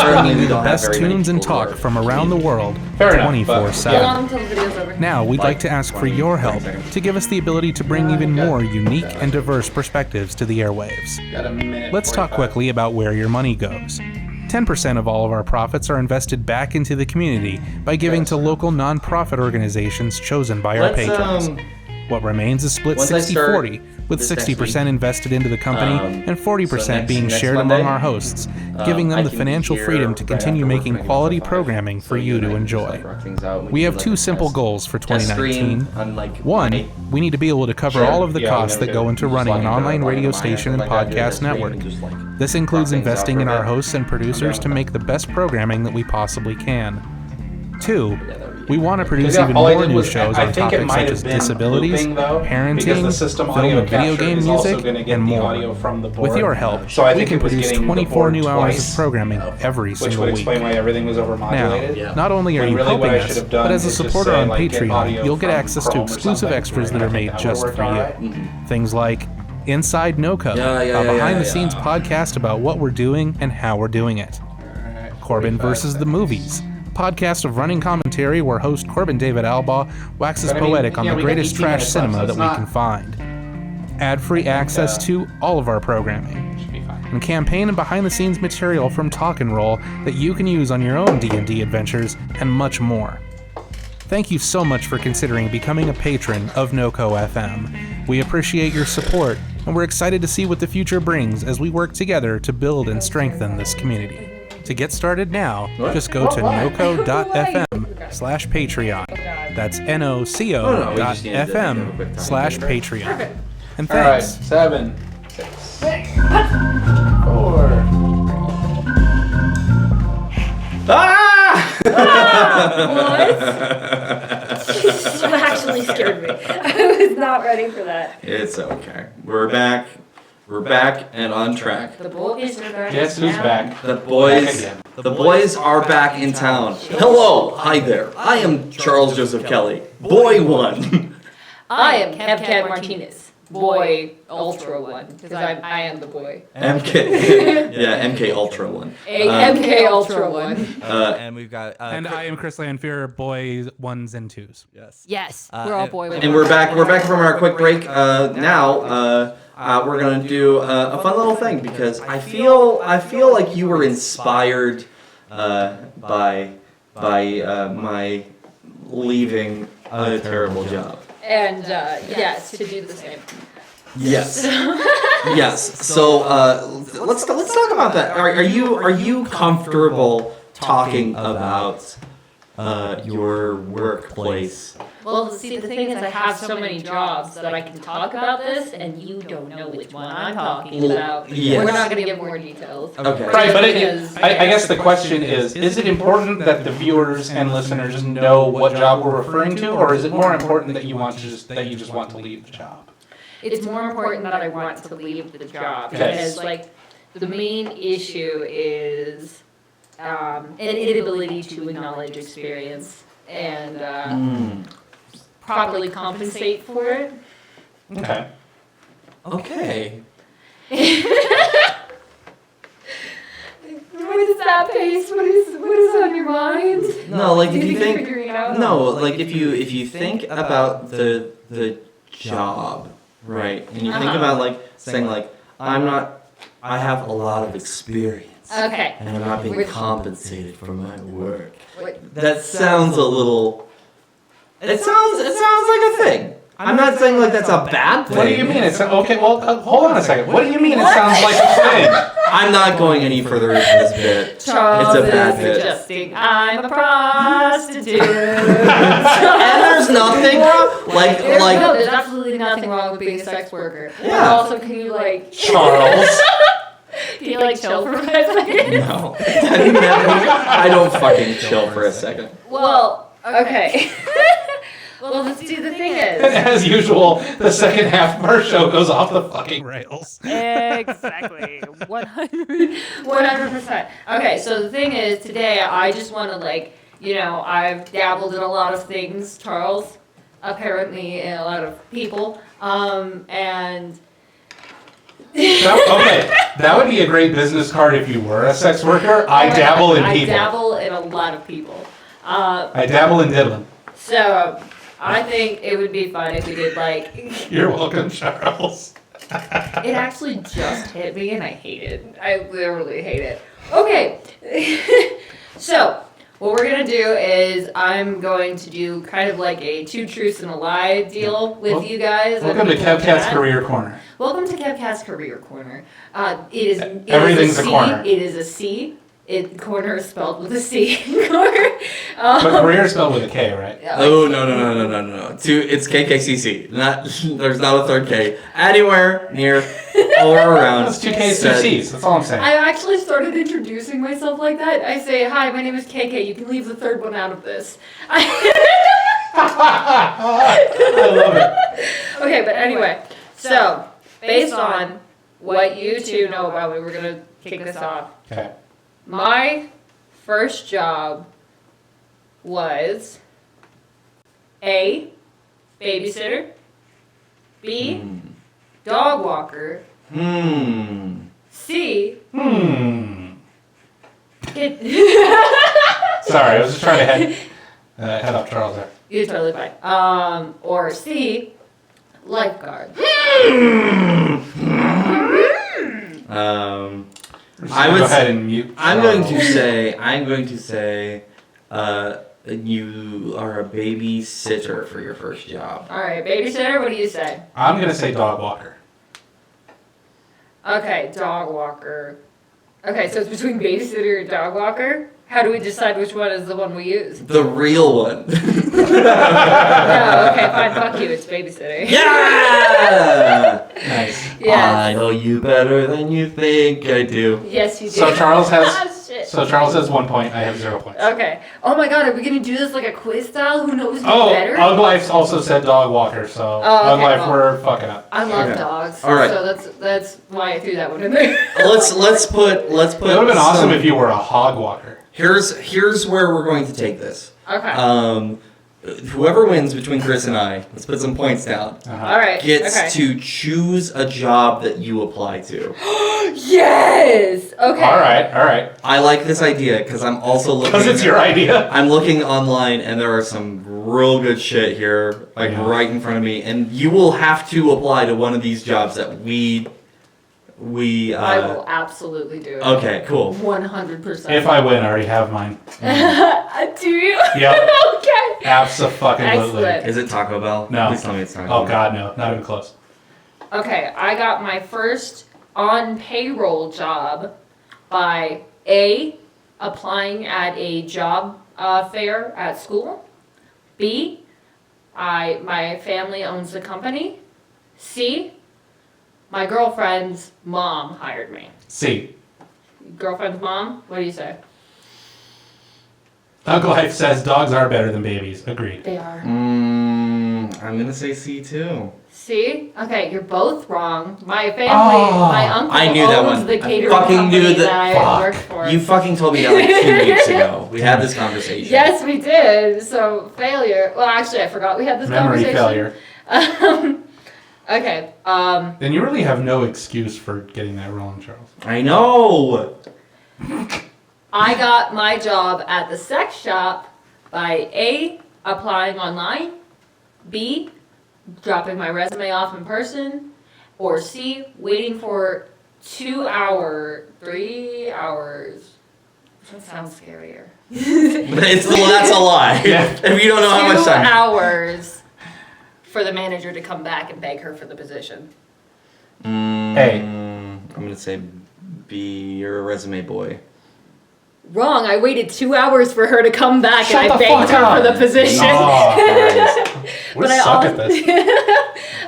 currently we The don't have best very many tunes and people who talk are from around the world Fair enough, but- 24/7. How long until the video's over? Now, we'd like to Like ask for 20, your 30 help seconds. to give us the ability to bring even more unique and diverse perspectives to the airwaves. Got a minute. Let's talk 45. quickly about where your money goes. 10% of all of our profits are invested back into the community by giving to local nonprofit organizations chosen by our Let's, patrons. What remains is split once I 60-40, start with this next 60% invested into the company and 40% so being next shared Monday, among our hosts, giving them I the can financial be here freedom to right continue after work making meeting quality until 5. programming So for you and I to can just, enjoy. like, rock things out. We can have do, like, 2 a simple test- goals for test stream 2019. on, like, One, my- we need to be able to cover Sure. all of the Yeah, costs we that know, go into Just running an log into online it, radio log into my station and account, like I do podcast this stream, network. and just, like, This includes rock things out investing for in a our bit. hosts and producers to make the best programming that we possibly can. 2, we want to produce Yeah, even all I more did new was- shows I on think it topics might such have as been disabilities, looping, though, because parenting, the system film audio and video capture game is also music, gonna get and the more. audio from the With board. your help, So I we think can it was produce getting the 24 board new hours twice, of programming every which single would week. explain why everything was Now, overmodulated. not only are When you really what helping I us, should have done but as a is just supporter say, on like, get Patreon, audio you'll get from access to Chrome or exclusive something, extras that and are I think made that just would for work you. all right. Things like Inside NoCo, Yeah, a behind-the-scenes podcast about what we're doing and how we're doing it. Corbin 45 versus the Movies, podcast of running commentary where host Corbin David Albaugh waxes But I mean, poetic on yeah, the we got greatest 18 trash minutes left, cinema so that it's we not- can find. Ad-free access to all of our programming. Should be fine. And campaign and behind-the-scenes material from Talk and Roll that you can use on your own D&D adventures, and much more. Thank you so much for considering becoming a patron of NoCo FM. We appreciate your support, and we're excited to see what the future brings as we work together to build and strengthen this community. To get started now, just go to noco.fm/Patreon. That's No, we just needed to have a quick noco.fm/Patreon. time. And All right, thanks. 7, 6, 4. Ah! Jesus, you actually scared me. I was not ready for that. It's okay. We're back. We're back and on track. The boys are back. Guess who's now. back? The boys, Back again. the boys are back in town. Hello, hi there. I am Charles Joseph Kelly, boy one. I am KevCat Martinez, boy ultra one, because I am the boy. MK, yeah, MK Ultra one. MK ultra one. And we've got. And I am Chris Lanfear, boys 1s and 2s. Yes. Yes, we're all boy. And we're back. We're back from our quick break. Now, we're gonna do a fun little thing because I feel like you were inspired by my leaving a terrible job. And yes, to do the same. Yes. Yes. So let's talk about that. Are you comfortable talking about your workplace? Well, see, the thing is, I have so many jobs that I can talk about this, and you don't know which one I'm talking about. Yes. We're not going to give more details. Okay. Right, but Because- I guess the question is it important that the viewers and listeners know what job we're referring to, or is it more important that you just want to leave the job? It's more important that I want to leave the job Okay. because, like, the main issue is an inability to acknowledge experience and properly compensate for it. Okay. Okay. What is that, Pace? What is on your mind? No, like Do if you you're think figuring it out? no, like if you think about the job, right, and you think about like saying like I have a lot of experience. Okay. And I'm not being compensated for my work. What? That sounds a little. It sounds like a thing. I'm not saying like that's a bad thing. What do you mean? It's okay. Well, hold on a second. What do you mean? It sounds like a thing. I'm not going any further into this bit. Charles It's a bad is bit. suggesting I'm a prostitute. And there's nothing wrong. No, there's absolutely nothing wrong with being a sex worker. But Yeah. also, can you like Charles. can you like chill for 5 seconds? No, I don't fucking chill for a second. Well, okay. Well, let's do the thing is. As usual, the second half of our show goes off the fucking Rails. Exactly. 100%. Okay, so the thing is, today I just want to I've dabbled in a lot of things, Charles, apparently in a lot of people, and that would be a great business card if you were a sex worker. I dabble in people. I dabble in a lot of people. I dabble in diddling. So I think it would be fun if we did You're welcome, Charles. It actually just hit me and I hate it. I literally hate it. Okay. So, what we're going to do is I'm going to do kind of like a 2 truths and a lie deal with you guys. Welcome to KevCat's Career Corner. Welcome to KevCat's Career Corner. Everything's a corner. It is a C. Corner is spelled with a C. Corner. But career is spelled with a K, right? Oh no. It's KKCC. There's not a third K anywhere near or around. That's 2 Ks, 2 Cs. That's all I'm saying. I actually started introducing myself like that. I say, hi, my name is KK. You can leave the third one out of this. I love it. Okay, but anyway. So, based on what you two know about me, we're going to kick this off. Okay. My first job was A, babysitter, B, dog walker, C, Sorry, I was just trying to head off Charles there. You're totally fine. Or C, lifeguard. I would go ahead and mute. I'm Charles. going to say, you are a babysitter for your first job. All right, babysitter, what do you say? I'm gonna say dog walker. Okay, dog walker. Okay, so it's between babysitter and dog walker? How do we decide which one is the one we use? The real one. No, okay, fine, fuck you, it's babysitter. Yeah! Nice. Yes. I know you better than you think I do. Yes, you do. So Charles has. Shit. So Charles has 1 point. I have 0 points. Okay. Oh my god, are we gonna do this like a quiz style? Who knows me Oh, better? Uglife's also said dog walker, so Oh, okay, Uglife, well. we're fucking up. I love Okay. dogs. All right. So that's why I threw that one in there. Let's put. It would have been awesome if you were a hog walker. Here's where we're going to take this. Okay. Whoever wins between Chris and I, let's put some points down. All right. Gets okay. to choose a job that you apply to. Yes. Okay. All right. I like this idea because I'm also looking. Because it's your idea. I'm looking online and there are some real good shit here, like Yeah. right in front of me, and you will have to apply to one of these jobs that we. I will absolutely do it. Okay, cool. 100%. If I win, I already have mine. Do you? Yep. Okay. Abso-fucking-lutely. Excellent. Is it Taco Bell? No. Please tell me it's Taco Oh Bell. God, no, not even close. Okay, I got my first on payroll job by A, applying at a job fair at school. B, my family owns the company. C, my girlfriend's mom hired me. C. Girlfriend's mom? What do you say? Uglife says dogs are better than babies. Agreed. They are. I'm gonna say C too. C? Okay, you're both wrong. My family, Oh, my uncle I knew that owns one. the I catering fucking company knew that- that I Fuck. worked for. You fucking told me that like 2 weeks ago. We had this conversation. Yes, we did. So failure. Well, actually, I forgot we had this Memory conversation. failure. Okay. Then you really have no excuse for getting that wrong, Charles. I know. I got my job at the sex shop by A, applying online, B, dropping my resume off in person, or C, waiting for 3 hours. Which one sounds scarier? That's a lie. If you don't know how much 2 time. hours for the manager to come back and beg her for the position. Hey. I'm gonna say B. You're a resume boy. Wrong. I waited 2 hours for her to come back Shut and I the begged fuck her up. for the position. Oh, we But I suck also- at this.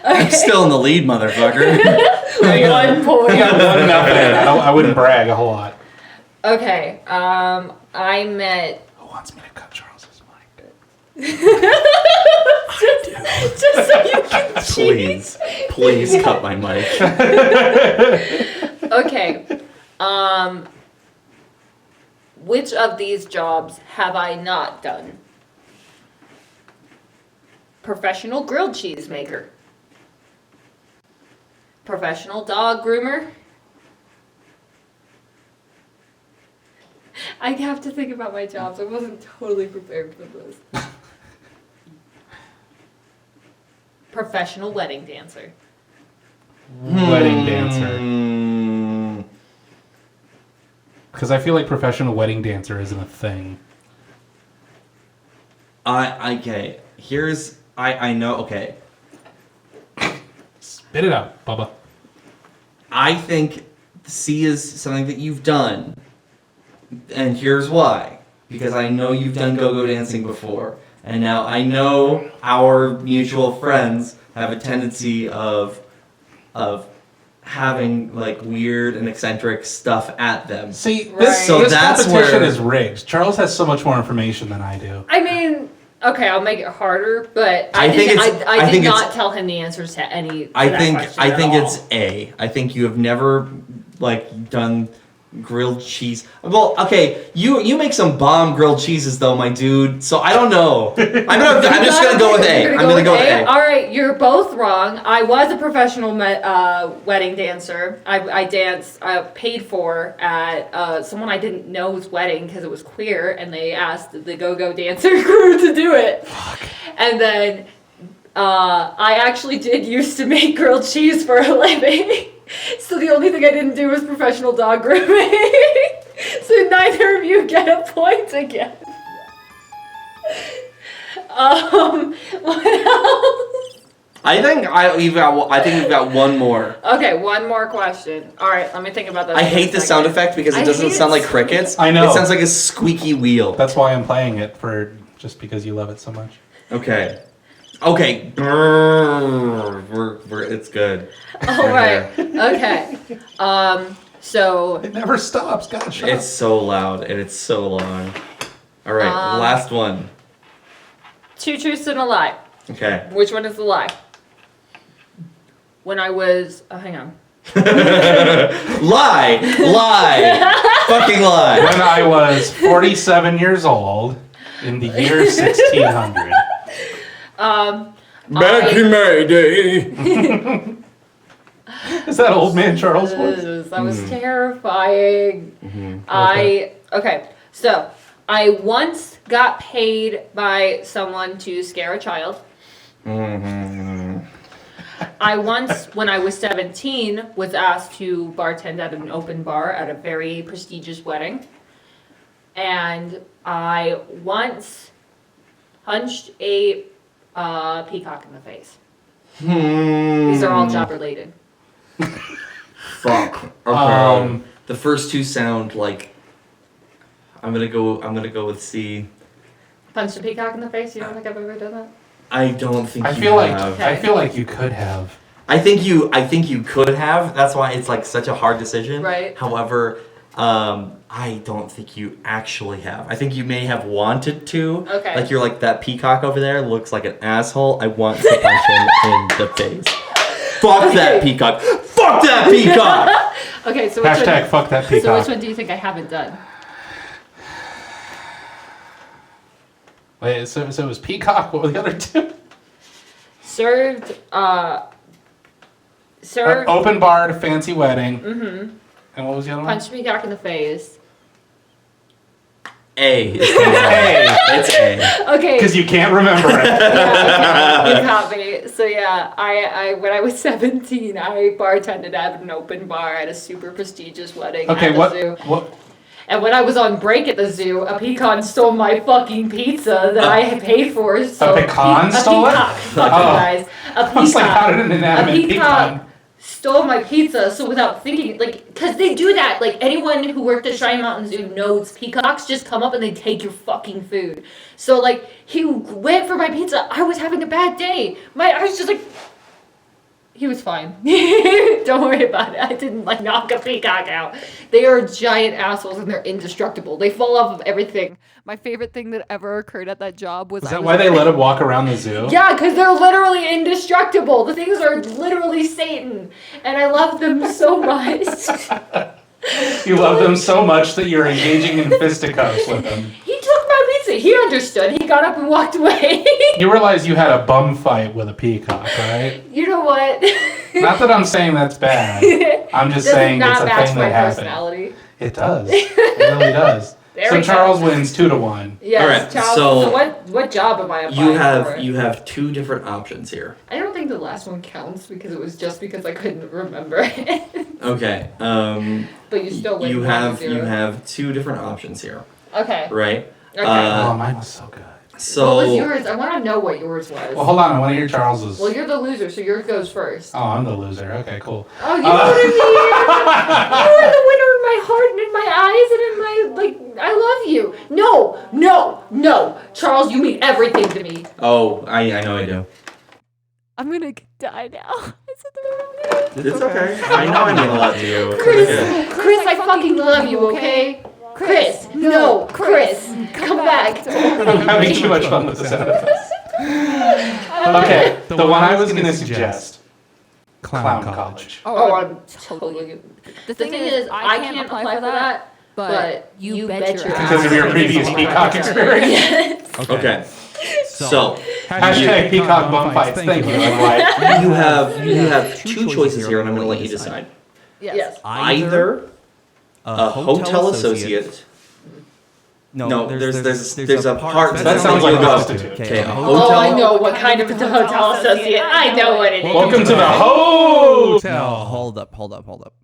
I'm still in the lead, motherfucker. 1 point. I got 1-0. I wouldn't brag a whole lot. Okay. I met. Who wants me to cut Charles's mic? Just so you can Please cut my mic. Okay. Which of these jobs have I not done? Professional grilled cheese maker. Professional dog groomer. I have to think about my jobs. I wasn't totally prepared for this. Professional wedding dancer. Wedding dancer. Mm, Because I feel like professional wedding dancer isn't a thing. okay. I know. Okay. Spit it out, Bubba. I think C is something that you've done. And here's why. Because I know you've done go-go dancing before. And now I know our mutual friends have a tendency of having like weird and eccentric stuff at them. See, Right. So this that's competition where- is rigged. Charles has so much more information than I do. I mean, okay, I'll make it harder, but I think it's- I I did think it's- not tell him the answers to any. To I that think question I at think all. it's A. I think you have never like done grilled cheese. Well, okay, you make some bomb grilled cheeses though, my dude. So I don't know. I'm just gonna go with A. You're I'm gonna go with A. All right, you're both wrong. I was a professional wedding dancer. I danced, paid for at someone I didn't know's wedding because it was queer, and they asked the go-go dancer crew to do it. And then I actually did used to make grilled cheese for a living. So the only thing I didn't do was professional dog grooming. So neither of you get a point again. What else? I think we've got one more. Okay, one more question. All right, let me think about that. I for a hate the second. sound effect because I it doesn't hate sound it like so crickets. I know. It sounds like a squeaky wheel. That's why I'm playing it just because you love it so much. Okay. Okay. It's good. All right. Okay. So It never stops. God, shut It's so loud and it's so long. All right, last one. 2 truths and a lie. Okay. Which one is the lie? When I was, hang on. Lie, fucking lie. When I was 47 years old in the year 1600. Back in my day. Is that old man Charles voice? That was terrifying. Okay, so I once got paid by someone to scare a child. I once, when I was 17, was asked to bartend at an open bar at a very prestigious wedding. And I once punched a peacock in the face. These are all job related. Fuck. Okay. The first two sound like. I'm gonna go with C. Punched a peacock in the face? You don't think I've ever done that? I don't think I you feel like have. I feel like you could have. I think you could have. That's why it's like such a hard decision. Right. However, I don't think you actually have. I think you may have wanted to. Okay. Like you're like that peacock over there looks like an asshole. I want to punch him in the face. Fuck that peacock. Fuck that peacock. Okay, so Hashtag fuck that So which peacock. one do you think I haven't done? Wait, so it was peacock. What were the other two? Served. Open bar at a fancy wedding. Mm-hmm. And what was the other one? Punched a peacock in the face. A. It's A. Okay. Because you can't remember it. Yeah, you caught me. So yeah, I when I was 17, I bartended at an open bar at a super prestigious wedding Okay, at the zoo. what? And when I was on break at the zoo, a pecan stole my fucking pizza that I had paid for. So A pecan stole it? A peacock, fuck you guys. A I was like, how did an inanimate peacock pecan? stole my pizza, so without thinking, like, because they do that. Like, anyone who worked at Cheyenne Mountain Zoo knows peacocks just come up and they take your fucking food. So, like, he went for my pizza. I was having a bad day. I was just like, he was fine. Don't worry about it. I didn't, like, knock a peacock out. They are giant assholes and they're indestructible. They fall off of everything. My favorite thing that ever occurred at that job was Is that why they let him walk around the zoo? Yeah, because they're literally indestructible. The things are literally Satan. And I love them so much. You love them so much that you're engaging in fisticuffs with them. He took my pizza. He understood. He got up and walked away. You realize you had a bum fight with a peacock, right? You know what? Not that I'm saying that's bad. I'm just Does saying not it's a match thing my that happened. personality. It does. It really does. There So we go. Charles wins 2-1. Yes, Alright, Charles. so what job am I applying for? You have two different options here. I don't think the last one counts because it was just because I couldn't remember it. Okay. But you still win. You 1-0. have two different options here, Okay. right? Okay. Oh, mine was so good. So What was yours? I want to know what yours was. Well, hold on. I want to hear Charles's. Well, you're the loser, so yours goes first. Oh, I'm the loser. Okay, cool. Oh, you know what I mean? You are the winner in my heart and in my eyes and in my, like, I love you. No. Charles, you mean everything to me. Oh, I know I do. I'm gonna die now. I said the wrong name. It's okay. I know I mean a lot to you. It's Chris, okay. Chris, I fucking love you, okay? Chris, no, Chris, come back. I'm having too much fun with this edifice. Okay, the one I was going to suggest. Clown College. Oh, I'm totally. The thing is, I can't apply for that, but you bet your ass. Because of your previous peacock experience. Okay. So Hashtag peacock bum fights. Thank you. you have two choices here, and I'm going to let you decide. Yes. Either a hotel associate. No, there's a part That sounds like a you go. prostitute. Okay, a Oh, I hotel. know what kind of hotel associate. I know what it is. Welcome to the hotel. No, hold up.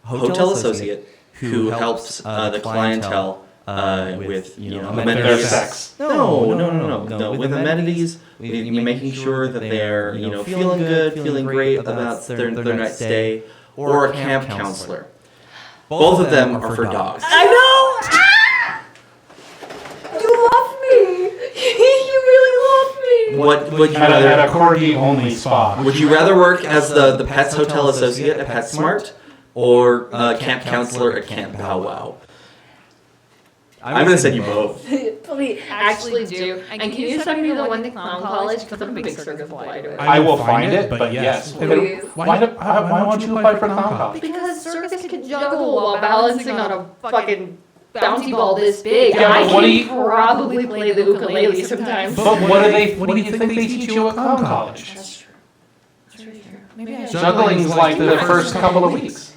Hotel associate who helps the clientele with Their amenities. sex. No. With amenities, you making sure that they're feeling good, feeling great about their next day, or a camp counselor. Both of them are for dogs. I know. You love me. You really love me. What would you At rather? a corgi only spa. Would you rather work as the Pets Hotel Associate at PetSmart or camp counselor at Camp Bow Wow? I'm gonna send you both. Please, actually do. And can you send me the one to Clown College? Because I'm a big circus apply to it. I will find it, but yes. Please. Why won't you apply for Clown College? Because circus can juggle while balancing on a fucking bouncy ball this big. Yeah, I but what do can you- probably play the ukulele sometimes. But what do you think they teach you at Clown College? That's true. That's really true. Maybe I should. Juggling's like the first couple of weeks.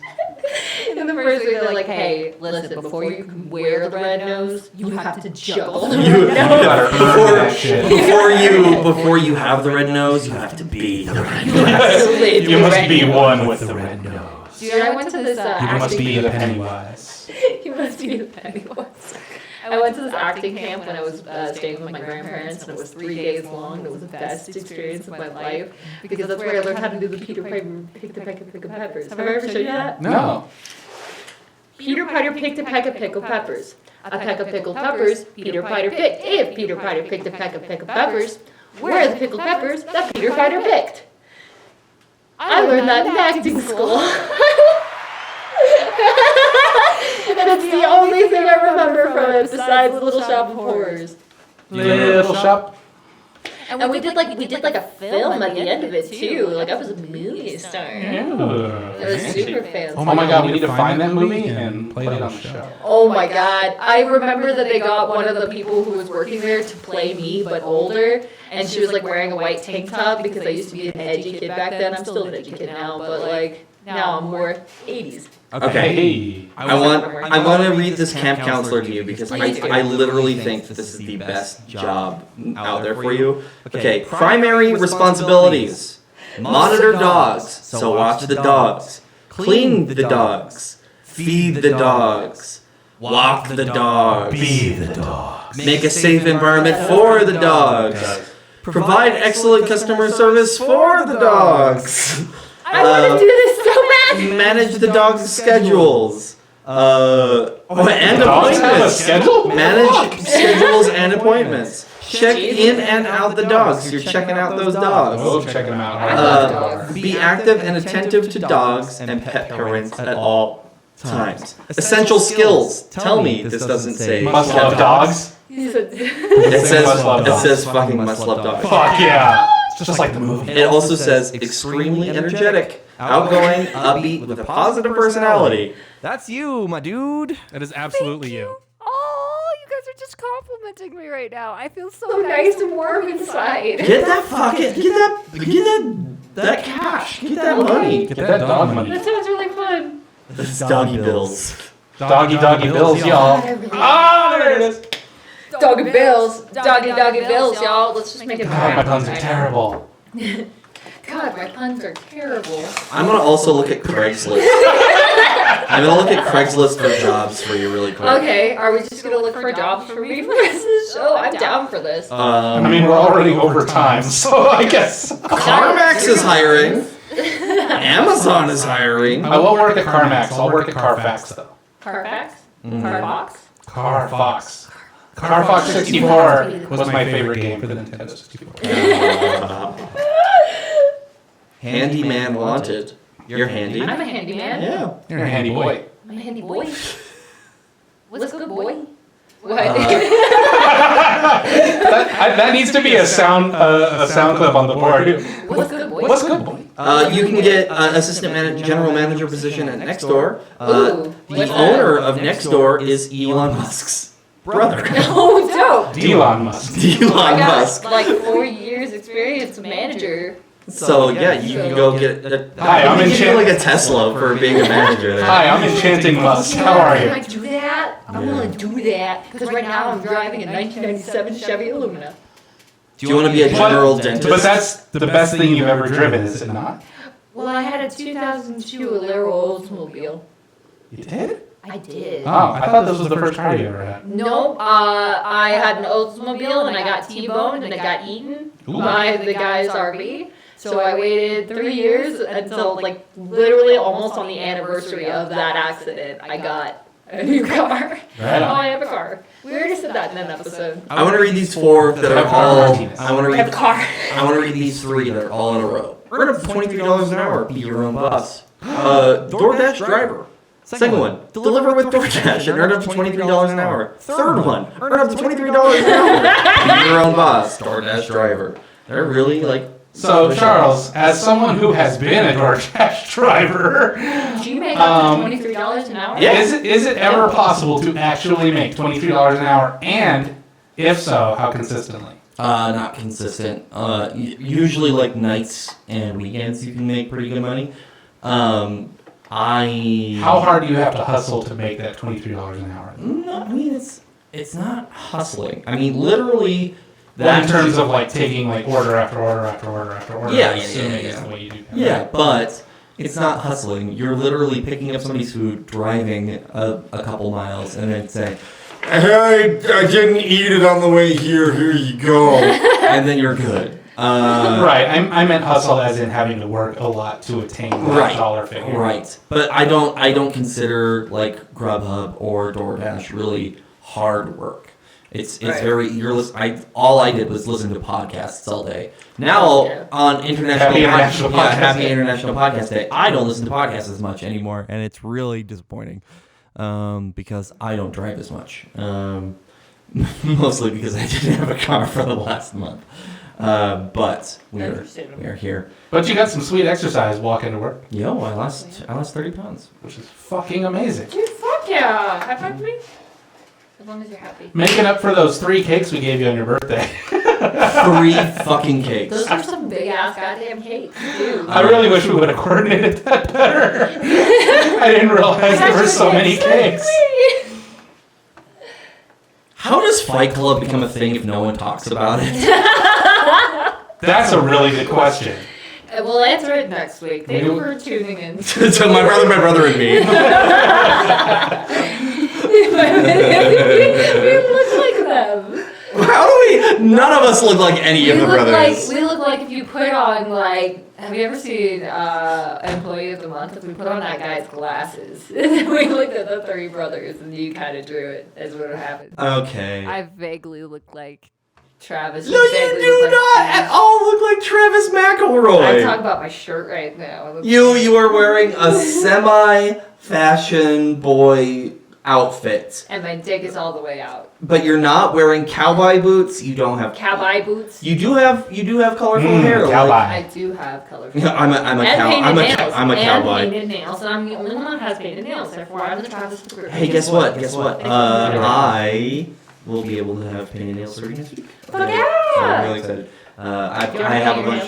In the first week, they're like, hey, listen, before you can wear the red nose, you have to juggle. You better earn that shit. Before you have the red nose, you have to be the red nose. Absolutely. You must be one with the red nose. Dude, I went to this You acting. must be the Pennywise. You must be the Pennywise. I went to this acting camp when I was staying with my grandparents, and it was 3 days long. It was the best experience of my life because that's where I learned how to do the Peter Piper pick the peck of pickled peppers. Have I ever showed you that? No. Peter Piper picked a peck of pickled peppers. A peck of pickled peppers, Peter Piper picked. If Peter Piper picked a peck of pickled peppers, where are the pickled peppers that Peter Piper picked? I learned that in acting school. And it's the only thing I remember from it besides Little Shop of Horrors. Little shop. And we did like a film at the end of it too. Like I was a movie star. It was super fancy. Oh my god, we need to find that movie and play it on the show. Oh my god. I remember that they got one of the people who was working there to play me, but older. And she was like wearing a white tank top because I used to be an edgy kid back then. I'm still an edgy kid now, but like Now I'm more 80s. Okay. Hey. I want to read this camp counselor to you because I literally think this is the best job out there for you. Okay, primary responsibilities. Monitor dogs, so watch the dogs. Clean the dogs. Feed the dogs. Walk the dogs. Be the dogs. Make a safe environment for the dogs. Provide excellent customer service for the dogs. I want to do this so bad. Manage the dogs' schedules. And Dogs have a appointments. schedule? Manage schedules and appointments. Check in and out the dogs. You're checking out those Oh, dogs. check them out. Be active and attentive to dogs and pet parents at all times. Essential skills. Tell me this doesn't say. Must love dogs. He said, It says fucking must love dogs. Fuck yeah. It's just like the movie. It also says extremely energetic, outgoing, upbeat, with a positive personality. That's you, my dude. That is absolutely you. Oh, you guys are just complimenting me right now. I feel so, so nice and warm inside. Get that that cash. Get that money. Get that dog money. That sounds really fun. It's doggy bills. Doggy bills, y'all. Ah, there it is. Doggy bills. Doggy bills, y'all. Let's just make it God, my puns are fun. terrible. God, my puns are terrible. I'm gonna also look at Craigslist. I'm gonna look at Craigslist for jobs for you really quick. Okay, are we just gonna look for jobs for me for the rest of the show? I'm down for this. I mean, we're already over time, so I guess. CarMax is hiring. Amazon is hiring. I won't work at CarMax. I'll work at Carfax, though. Carfax? Mm-hmm. Carbox? Carfox. Carfox 64 was my favorite game for the Nintendo 64. Handyman wanted. You're handy. I'm a handyman. Yeah. You're a handy boy. I'm a handy boy. What's good, boy? What? That needs to be a sound clip on the board. What's good, boy? What's good, boy? You can get assistant general manager position at Nextdoor. Ooh, The what's owner of Nextdoor is Elon Musk's brother. Oh, dope. Elon Musk. I Elon got Musk. like 4 years experience manager. So yeah, you can go get a, Hi, I'm you can get enchanted. like a Tesla for being a manager there. Hi, I'm Enchanting Musk. How are Can I you? do that? I'm gonna do that because right now I'm driving a 1997 Chevy Illumina. Do you want to be a general dentist? But that's the best thing you've ever driven, is it not? Well, I had a 2002 Alero Oldsmobile. You did? I did. Oh, I thought this was the first car you ever had. No, I had an Oldsmobile and I got T-boned and I got eaten by the guy's RV. So I waited 3 years until like literally almost on the anniversary of that accident. I got a new car. Right Now on. I have a car. We already said that in an episode. I want to read these four that are all. I want to I have a read. car. I want to read these three that are all in a row. Earn up to $23 an hour. Be your own boss. DoorDash driver. Second one, deliver with DoorDash and earn up to $23 an hour. Third one, earn up to $23 an hour. Be your own boss. DoorDash driver. They're really like. So, Charles, as someone who has been a DoorDash driver, Do you make up to $23 an hour? Yeah. is it ever possible to actually make $23 an hour? And if so, how consistently? Not consistent. Usually like nights and weekends you can make pretty good money. How hard do you have to hustle to make that $23 an hour? No, I mean it's not hustling. I mean literally. Well, in terms of like taking like order after order after order after order, Yeah, assuming yeah. it's the way you do. Yeah, but it's not hustling. You're literally picking up somebody's food, driving a couple miles, and then saying, "Hey, I didn't eat it on the way here. Here you go," and then you're good. Right, I meant hustle as in having to work a lot to attain that dollar figure. Right, but I don't consider like Grubhub or DoorDash really hard work. It's very all I did was listen to podcasts all day. Now on Happy International Podcast Happy Day. International Podcast Day, I don't listen to podcasts as much anymore. And it's really disappointing because I don't drive as much, mostly because I didn't have a car for the last month. But we are here. But you got some sweet exercise walking to work, Yo, I lost 30 pounds. which is fucking amazing. Dude, fuck yeah. High five me. As long as you're happy. Making up for those 3 cakes we gave you on your birthday. 3 fucking cakes. Those are some big ass goddamn cakes, dude. I really wish we would have coordinated that better. I didn't realize there were so many cakes. How does Fight Club become a thing if no one talks about it? That's a really good question. We'll answer it next week. Thank you for tuning in. So my brother, and me. We look like them. How do we? None of us look like any of the brothers. We look like if you put on have you ever seen Employee of the Month? If we put on that guy's glasses, we looked at the 3 brothers, and you kind of drew it as what happened. Okay. I vaguely look like. Travis. No, you do not at all look like Travis McElroy. I'm talking about my shirt right now. You are wearing a semi-fashion boy outfit, And my dick is all the way out. but you're not wearing cowboy boots. You don't have. Cowboy boots. You do have colorful hair. Cowboy. I do have colorful. I'm a And cowboy. painted nails, and I'm the only one that has painted nails. Therefore, I'm the Travis. Hey, guess what? I will be able to have painted nails starting next week. Fuck So yeah! I'm really excited. I have a bunch.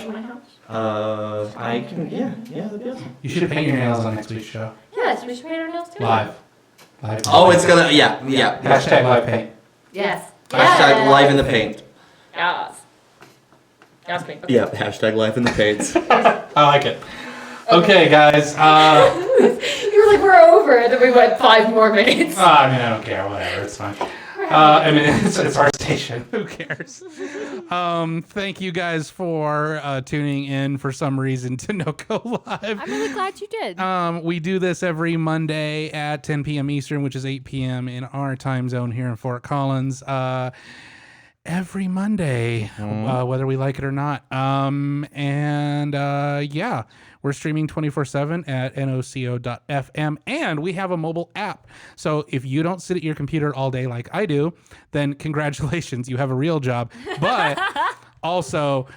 I can. Yeah, that'd be awesome. You should paint your nails on next week's show. Yes, we should paint our nails too. Live. Oh, it's gonna. Yeah. Hashtag live paint. Yes. Hashtag live in the paint. Yes. Yes, paint. Yeah. Hashtag live in the paint. I like it. Okay, guys. You were like, we're over, and then we went 5 more minutes. I mean, I don't care. Whatever. It's fine. I mean, it's our station. Who cares? Thank you guys for tuning in for some reason to NoCo Live. I'm really glad you did. We do this every Monday at 10 p.m. Eastern, which is 8 p.m. in our time zone here in Fort Collins. Every Monday, whether we like it or not. Yeah, we're streaming 24/7 at NoCo.fm, and we have a mobile app. So if you don't sit at your computer all day like I do, then congratulations, you have a real job. But also,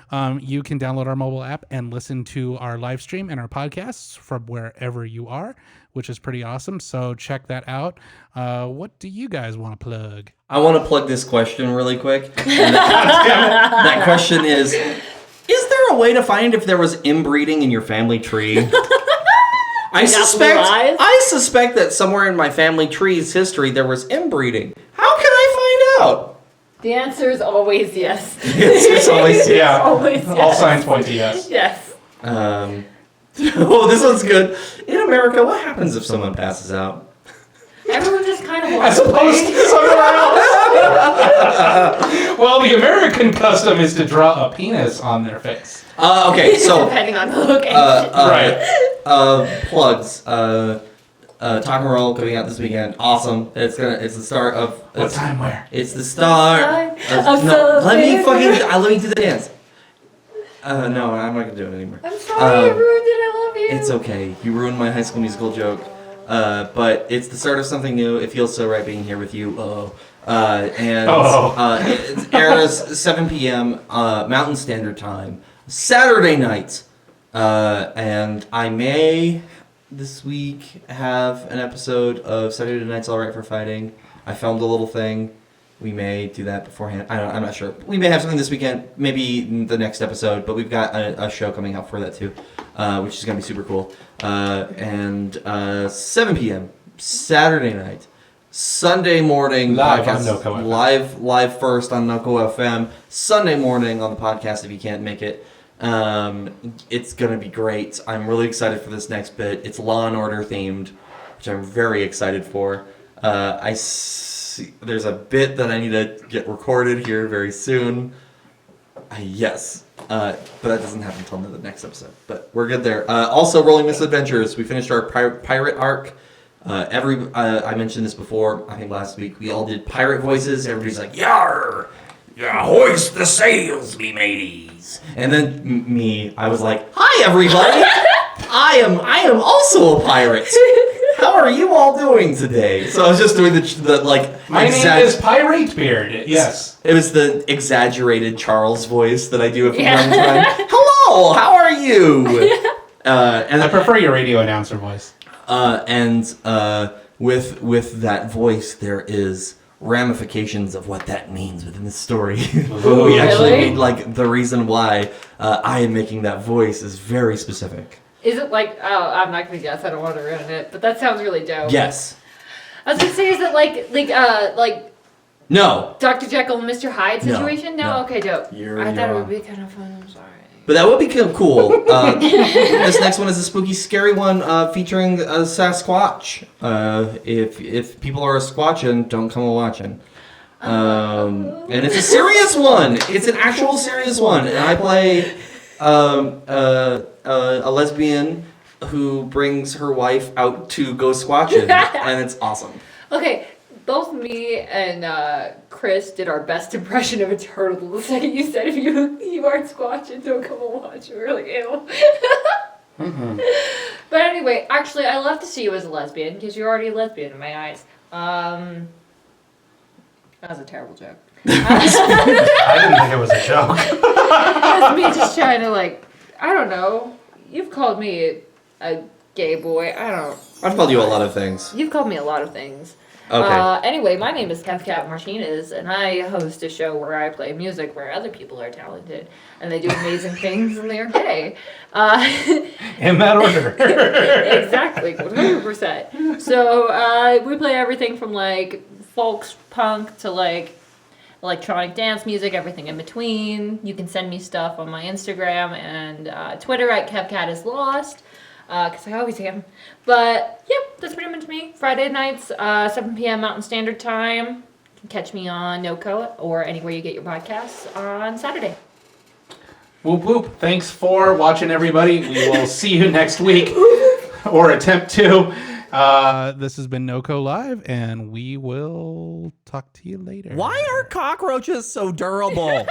you can download our mobile app and listen to our live stream and our podcasts from wherever you are, which is pretty awesome. So check that out. What do you guys want to plug? I want to plug this question really quick. And that question is there a way to find if there was inbreeding in your family tree? I suspect that somewhere in my family tree's history there was inbreeding. How can I find out? The answer is always yes. It's always yes. Yeah. Always yes. All signs point to yes. Yes. Oh, this one's good. In America, what happens if someone passes out? Everyone just kind of As walks opposed away. to somewhere else. Well, the American custom is to draw a penis on their face. Okay, so Depending on the location. Right. Plugs. Talk and Roll coming out this weekend. Awesome. It's the start of. What time, where? It's the start. Let me do the dance. No, I'm not gonna do it anymore. I'm sorry, I ruined it. I love you. It's okay. You ruined my High School Musical joke. But it's the start of something new. It feels so right being here with you. It airs 7 p.m. Mountain Standard Time, Saturday night. And I may this week have an episode of Saturday Night's All Right for Fighting. I filmed a little thing. We may do that beforehand. I'm not sure. We may have something this weekend, maybe the next episode, but we've got a show coming out for that too, which is going to be super cool. 7 p.m. Saturday night. Sunday morning Live podcast, on NoCo FM. live first on NoCo FM. Sunday morning on the podcast if you can't make it. It's going to be great. I'm really excited for this next bit. It's Law and Order themed, which I'm very excited for. There's a bit that I need to get recorded here very soon. Yes. But that doesn't happen until the next episode. But we're good there. Also, Rolling Misadventures. We finished our pirate arc. I mentioned this before, I think last week. We all did pirate voices. Everybody's like, "Yar! Yeah, hoist the sails, me mateys." And then me, I was like, "Hi, everybody! I am also a pirate. How are you all doing today?" So I was just doing the My name is Pirate Beard. Yes. It was the exaggerated Charles voice that I do from time to time. Hello, how are you? And I prefer your radio announcer voice. with that voice there is ramifications of what that means within the story. Ooh, We actually really? need like the reason why I am making that voice is very specific. Is it like, oh, I'm not gonna guess, I don't want to ruin it, but that sounds really dope. Yes. I was gonna say, is it like No. Dr. Jekyll and Mr. Hyde No, situation? No? no. Okay, dope. You're I thought it wrong. would be kind of fun, I'm sorry. But that would be kind of cool. This next one is a spooky, scary one featuring a Sasquatch. If people are squatching, don't come a watching. And it's a serious one. It's an actual serious one. And I play a lesbian who brings her wife out to go squatching, and it's awesome. Okay, both me and Chris did our best impression of a turtle the second you said if you aren't squatching, don't come and watch. We were like, ew. But anyway, actually, I love to see you as a lesbian because you're already a lesbian in my eyes. That was a terrible joke. I didn't think it was a joke. That's me just trying to I don't know. You've called me a gay boy. I've called you a lot of things. You've called me a lot of things. Okay. Anyway, my name is Cat Martinez, and I host a show where I play music where other people are talented, and they do amazing things, and they are gay. In that order. Exactly, 100%. So we play everything from folk punk to electronic dance music, everything in between. You can send me stuff on my Instagram and Twitter at KevCatIsLost. Because I always am. But, yep, that's pretty much me. Friday nights, 7 p.m. Mountain Standard Time. You can catch me on NoCo or anywhere you get your podcasts on Saturday. Whoop whoop. Thanks for watching, everybody. We will see you next week. Or attempt to. This has been NoCo Live, and we will talk to you later. Why are cockroaches so durable?